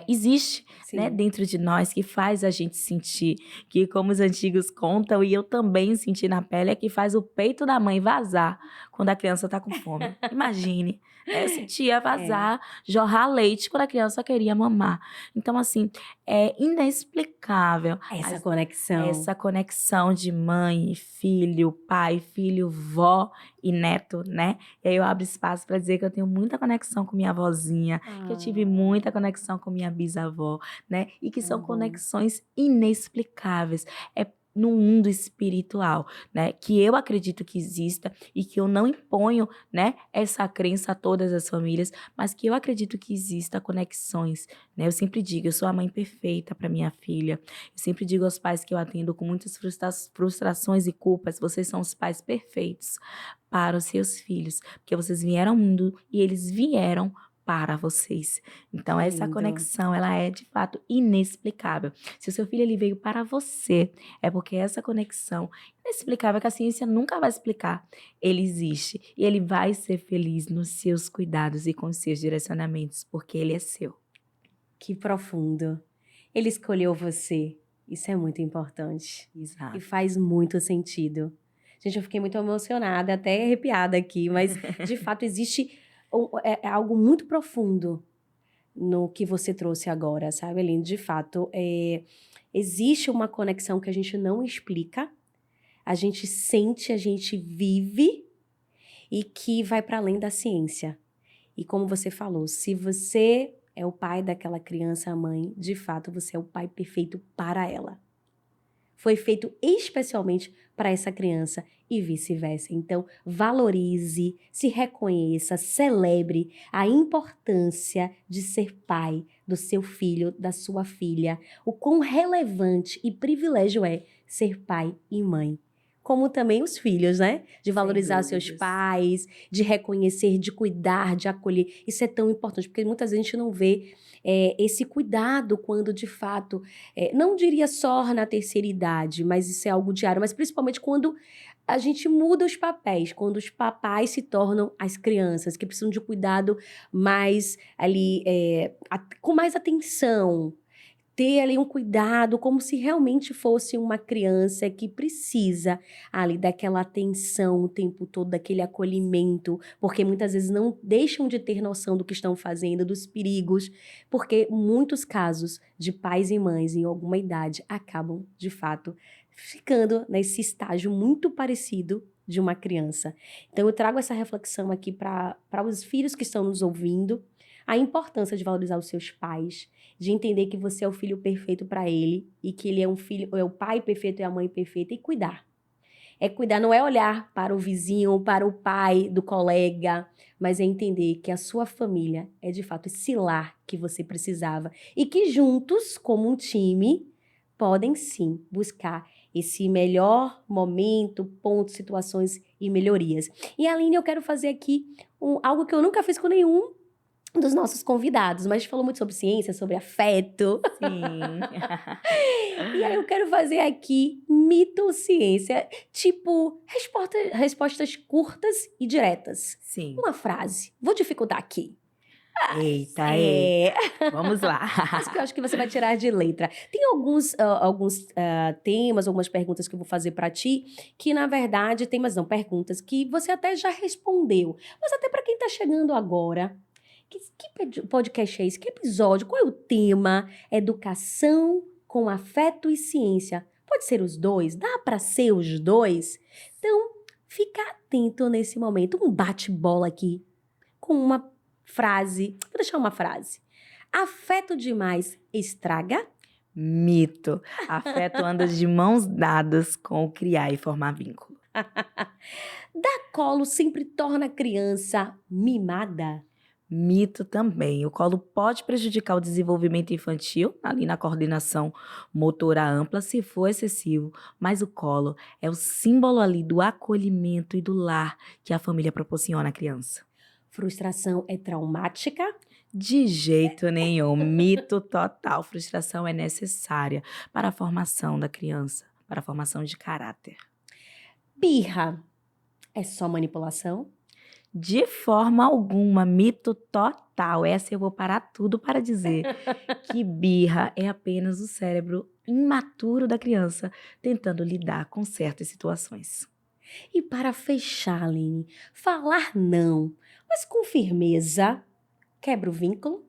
existe, né, Sim. dentro de nós que faz a gente sentir, que como os antigos contam, e eu também senti na pele, é que faz o peito da mãe vazar quando a criança tá com fome. Imagine, né, eu sentia É, vazar, jorrar leite quando a criança queria mamar. Então, assim, é inexplicável essa conexão. essa conexão de mãe e filho, pai, filho, vó e neto, né? E aí eu abro espaço para dizer que eu tenho muita conexão com minha avózinha, que eu tive Ah, muita conexão com minha bisavó, né? E que tão são bom. conexões inexplicáveis. É no mundo espiritual, né? Que eu acredito que exista e que eu não imponho, né, essa crença a todas as famílias, mas que eu acredito que exista conexões, né? Eu sempre digo, eu sou a mãe perfeita para minha filha. Eu sempre digo aos pais que eu atendo com muitas frustrações e culpas, vocês são os pais perfeitos para os seus filhos, porque vocês vieram ao mundo e eles vieram para vocês. Então Que essa lindo. conexão, ela é de fato inexplicável. Se o seu filho ele veio para você, é porque essa conexão inexplicável que a ciência nunca vai explicar, ele existe e ele vai ser feliz nos seus cuidados e com os seus direcionamentos, porque ele é seu. Que profundo. Ele escolheu você. Isso é muito importante. E Exato. faz muito sentido. Gente, eu fiquei muito emocionada, até arrepiada aqui, mas de fato existe é algo muito profundo no que você trouxe agora, sabe, Aline? De fato, existe uma conexão que a gente não explica, a gente sente, a gente vive e que vai para além da ciência. E como você falou, se você é o pai daquela criança, a mãe, de fato você é o pai perfeito para ela. Foi feito especialmente para essa criança e vice-versa. Então, valorize, se reconheça, celebre a importância de ser pai do seu filho, da sua filha. O quão relevante e privilégio é ser pai e mãe. Como também os filhos, né? De Sem valorizar os seus dúvidas. pais, de reconhecer, de cuidar, de acolher. Isso é tão importante, porque muitas vezes a gente não vê esse cuidado quando de fato não diria só na terceira idade, mas isso é algo diário, mas principalmente quando a gente muda os papéis, quando os papais se tornam as crianças, que precisam de cuidado mais ali, com mais atenção, ter ali um cuidado, como se realmente fosse uma criança que precisa ali daquela atenção o tempo todo, daquele acolhimento, porque muitas vezes não deixam de ter noção do que estão fazendo, dos perigos, porque muitos casos de pais e mães em alguma idade acabam, de fato, ficando nesse estágio muito parecido de uma criança. Então eu trago essa reflexão aqui para os filhos que estão nos ouvindo, a importância de valorizar os seus pais, de entender que você é o filho perfeito para ele e que ele é um filho, é o pai perfeito e a mãe perfeita e cuidar. É cuidar, não é olhar para o vizinho, para o pai do colega, mas é entender que a sua família é de fato esse lar que você precisava e que juntos, como um time, podem sim buscar esse melhor momento, pontos, situações e melhorias. E Aline, eu quero fazer aqui algo que eu nunca fiz com nenhum dos nossos convidados, mas a gente falou muito sobre ciência, sobre afeto. Sim. E aí eu quero fazer aqui mito ou ciência, tipo respostas curtas e diretas. Sim. Uma frase. Vou dificultar aqui. Eita, É, vamos lá. mas que eu acho que você vai tirar de letra. Tem alguns temas, algumas perguntas que eu vou fazer para ti, que na verdade, temas não, perguntas que você até já respondeu. Mas até para quem tá chegando agora, que podcast é esse? Que episódio? Qual é o tema? Educação com afeto e ciência. Pode ser os dois? Dá para ser os dois? Então, fica atento nesse momento. Um bate-bola aqui com uma frase. Vou deixar uma frase. Afeto demais estraga? Mito. Afeto anda de mãos dadas com o criar e formar vínculo. Dar colo sempre torna a criança mimada? Mito também. O colo pode prejudicar o desenvolvimento infantil, ali na coordenação motora ampla, se for excessivo, mas o colo é o símbolo ali do acolhimento e do lar que a família proporciona à criança. Frustração é traumática? De jeito nenhum, mito total. Frustração é necessária para a formação da criança, para a formação de caráter. Birra é só manipulação? De forma alguma, mito total. Essa eu vou parar tudo para dizer que birra é apenas o cérebro imaturo da criança tentando lidar com certas situações. E para fechar, Aline, falar não, mas com firmeza, quebra o vínculo?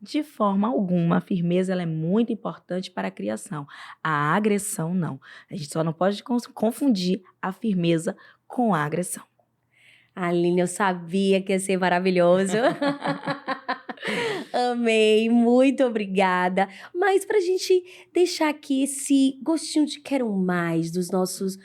De forma alguma, a firmeza ela é muito importante para a criação. A agressão não. A gente só não pode confundir a firmeza com a agressão. Aline, eu sabia que ia ser maravilhoso. Amei, muito obrigada. Mas para a gente deixar aqui esse gostinho de quero mais dos nossos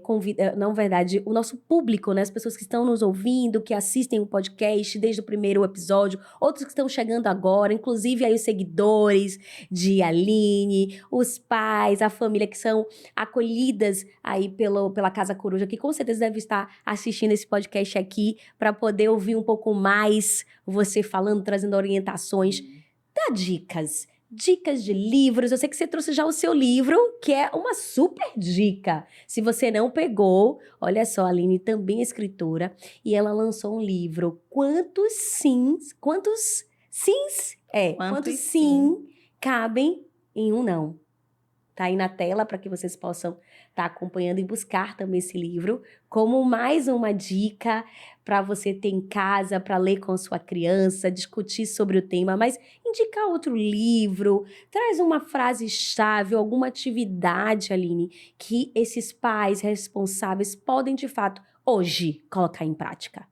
convidados, na verdade, o nosso público, né? As pessoas que estão nos ouvindo, que assistem o podcast desde o primeiro episódio, outros que estão chegando agora, inclusive aí os seguidores de Aline, os pais, a família que são acolhidas aí pela Casa Coruja, que com certeza deve estar assistindo esse podcast aqui para poder ouvir um pouco mais você falando, trazendo orientações. Dá dicas. Dicas de livros. Eu sei que você trouxe já o seu livro, que é uma super dica. Se você não pegou, olha só, a Aline também é escritora e ela lançou um livro. Quantos sims Quantos sim cabem em um não? Tá aí na tela para que vocês possam estar acompanhando e buscar também esse livro como mais uma dica para você ter em casa, para ler com a sua criança, discutir sobre o tema, mas indicar outro livro, traz uma frase-chave, alguma atividade, Aline, que esses pais responsáveis podem, de fato, hoje colocar em prática.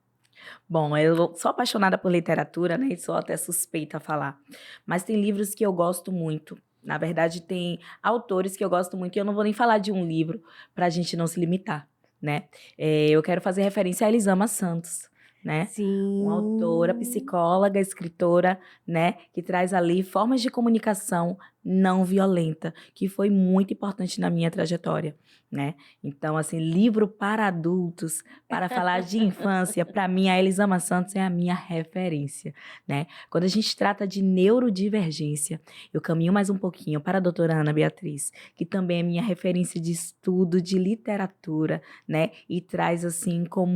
Bom, eu sou apaixonada por literatura, né? E sou até suspeita a falar. Mas tem livros que eu gosto muito. Na verdade, tem autores que eu gosto muito, e eu não vou nem falar de um livro para a gente não se limitar, né? Eu quero fazer referência a Elisama Santos, né? Uma autora, Sim. psicóloga, escritora, né? Que traz ali formas de comunicação não violenta, que foi muito importante na minha trajetória, né? Então, assim, livro para adultos, para falar de infância, para mim, a Elisama Santos é a minha referência, né? Quando a gente trata de neurodivergência, eu caminho mais um pouquinho para a doutora Ana Beatriz, que também é minha referência de estudo de literatura, né? E traz, assim, com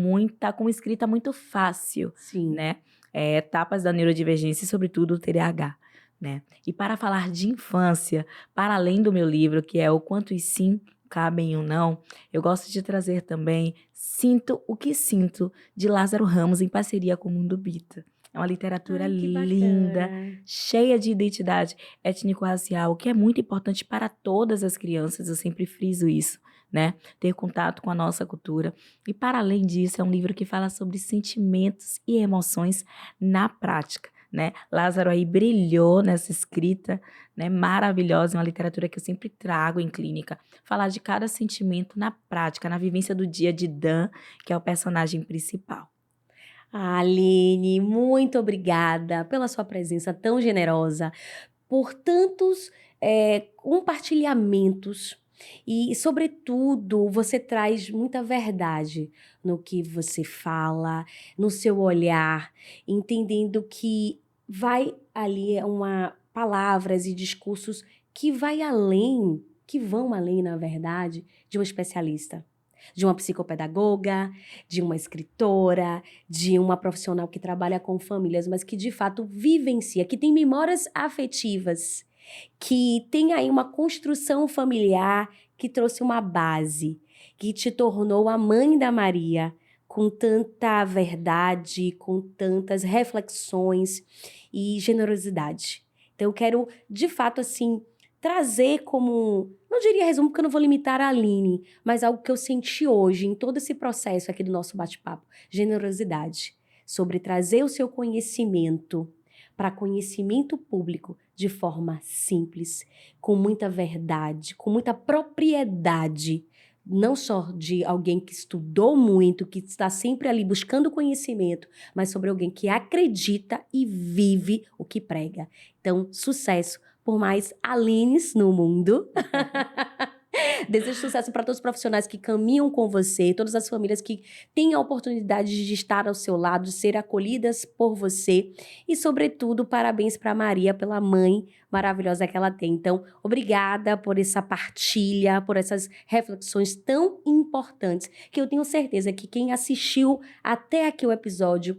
escrita muito fácil, Sim. né? Etapas da neurodivergência e, sobretudo, o TDAH, né? E para falar de infância, para além do meu livro, que é O Quantos Sim Cabem em um Não, eu gosto de trazer também Sinto o que Sinto, de Lázaro Ramos, em parceria com o Mundo Bita. É uma literatura Ai, que linda, bacana. cheia de identidade étnico-racial, que é muito importante para todas as crianças, eu sempre friso isso, né? Ter contato com a nossa cultura. E, para além disso, é um livro que fala sobre sentimentos e emoções na prática, né? Lázaro aí brilhou nessa escrita, né? Maravilhosa, uma literatura que eu sempre trago em clínica. Falar de cada sentimento na prática, na vivência do dia de Dan, que é o personagem principal. Aline, muito obrigada pela sua presença tão generosa, por tantos compartilhamentos e, sobretudo, você traz muita verdade no que você fala, no seu olhar, entendendo que vai ali palavras e discursos que que vão além, na verdade, de um especialista. De uma psicopedagoga, de uma escritora, de uma profissional que trabalha com famílias, mas que de fato vivencia, que tem memórias afetivas, que tem aí uma construção familiar que trouxe uma base, que te tornou a mãe da Maria, com tanta verdade, com tantas reflexões e generosidade. Então eu quero, de fato, assim, trazer como, não diria resumo, porque eu não vou limitar a Aline, mas algo que eu senti hoje em todo esse processo aqui do nosso bate-papo, generosidade, sobre trazer o seu conhecimento para conhecimento público de forma simples, com muita verdade, com muita propriedade, não só de alguém que estudou muito, que está sempre ali buscando conhecimento, mas sobre alguém que acredita e vive o que prega. Então, sucesso por mais Alines no mundo. Desejo sucesso para todos os profissionais que caminham com você, todas as famílias que têm a oportunidade de estar ao seu lado, de ser acolhidas por você. E, sobretudo, parabéns para Maria pela mãe maravilhosa que ela tem. Então, obrigada por essa partilha, por essas reflexões tão importantes, que eu tenho certeza que quem assistiu até aqui o episódio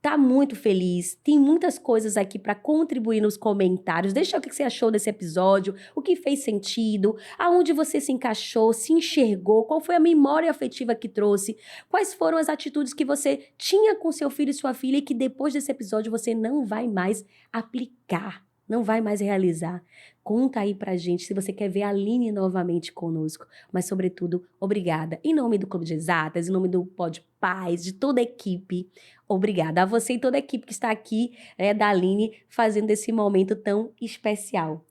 tá muito feliz, tem muitas coisas aqui para contribuir nos comentários. Deixa o que você achou desse episódio, o que fez sentido, aonde você se encaixou, se enxergou, qual foi a memória afetiva que trouxe, quais foram as atitudes que você tinha com seu filho e sua filha e que depois desse episódio você não vai mais aplicar. Não vai mais realizar. Conta aí pra gente se você quer ver a Aline novamente conosco. Mas, sobretudo, obrigada. Em nome do Clube de Exatas, em nome do Pod Paz, de toda a equipe, obrigada a você e toda a equipe que está aqui, da Aline, fazendo esse momento tão especial.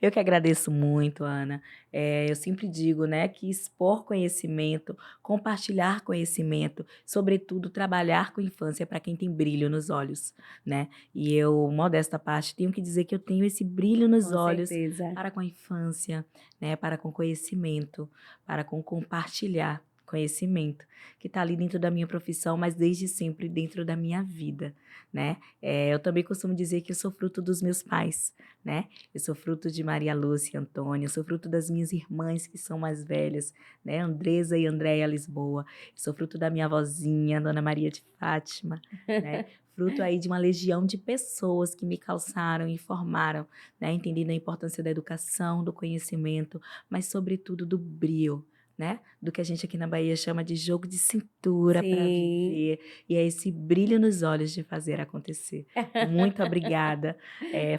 Eu que agradeço muito, Ana. Eu sempre digo, né, que expor conhecimento, compartilhar conhecimento, sobretudo trabalhar com infância para quem tem brilho nos olhos, né? E eu, modesta parte, tenho que dizer que eu tenho esse brilho nos Com olhos certeza. para com a infância, né, para com conhecimento, para com compartilhar conhecimento, que está ali dentro da minha profissão, mas desde sempre dentro da minha vida, né? Eu também costumo dizer que eu sou fruto dos meus pais, né? Eu sou fruto de Maria Lúcia e Antônia, eu sou fruto das minhas irmãs que são mais velhas, né? Andresa e Andréia Lisboa. Eu sou fruto da minha avózinha, Dona Maria de Fátima, né? Fruto aí de uma legião de pessoas que me calçaram e formaram, né? Entendendo a importância da educação, do conhecimento, mas sobretudo do brio, né? Do que a gente aqui na Bahia chama de jogo de cintura para Sim. viver. E é esse brilho nos olhos de fazer acontecer. Muito obrigada.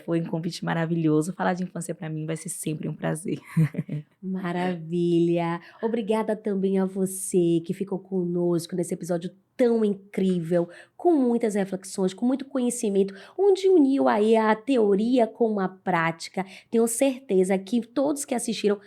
Foi um convite maravilhoso. Falar de infância para mim vai ser sempre um prazer. Maravilha. Obrigada também a você que ficou conosco nesse episódio tão incrível, com muitas reflexões, com muito conhecimento, onde uniu aí a teoria com a prática. Tenho certeza que todos que assistiram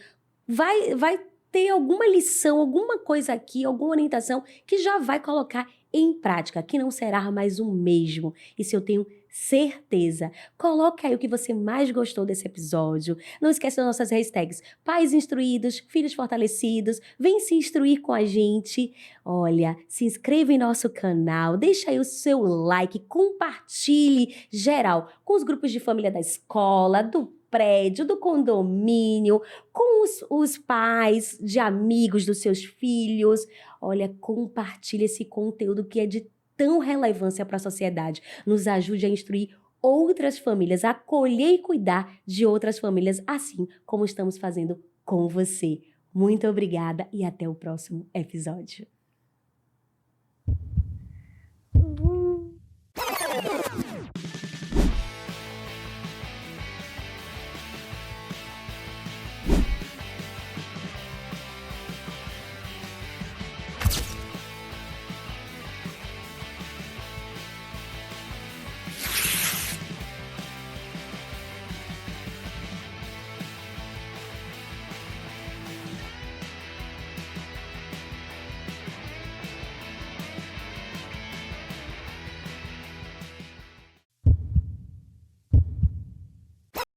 vai ter alguma lição, alguma coisa aqui, alguma orientação que já vai colocar em prática, que não será mais o mesmo. Isso eu tenho certeza. Coloca aí o que você mais gostou desse episódio. Não esqueça das nossas hashtags pais instruídos, filhos fortalecidos. Vem se instruir com a gente. Olha, se inscreva em nosso canal, deixa aí o seu like, compartilhe geral com os grupos de família da escola, do prédio, do condomínio, com os pais de amigos dos seus filhos. Olha, compartilhe esse conteúdo que é de tão relevância para a sociedade. Nos ajude a instruir outras famílias, a acolher e cuidar de outras famílias, assim como estamos fazendo com você. Muito obrigada e até o próximo episódio.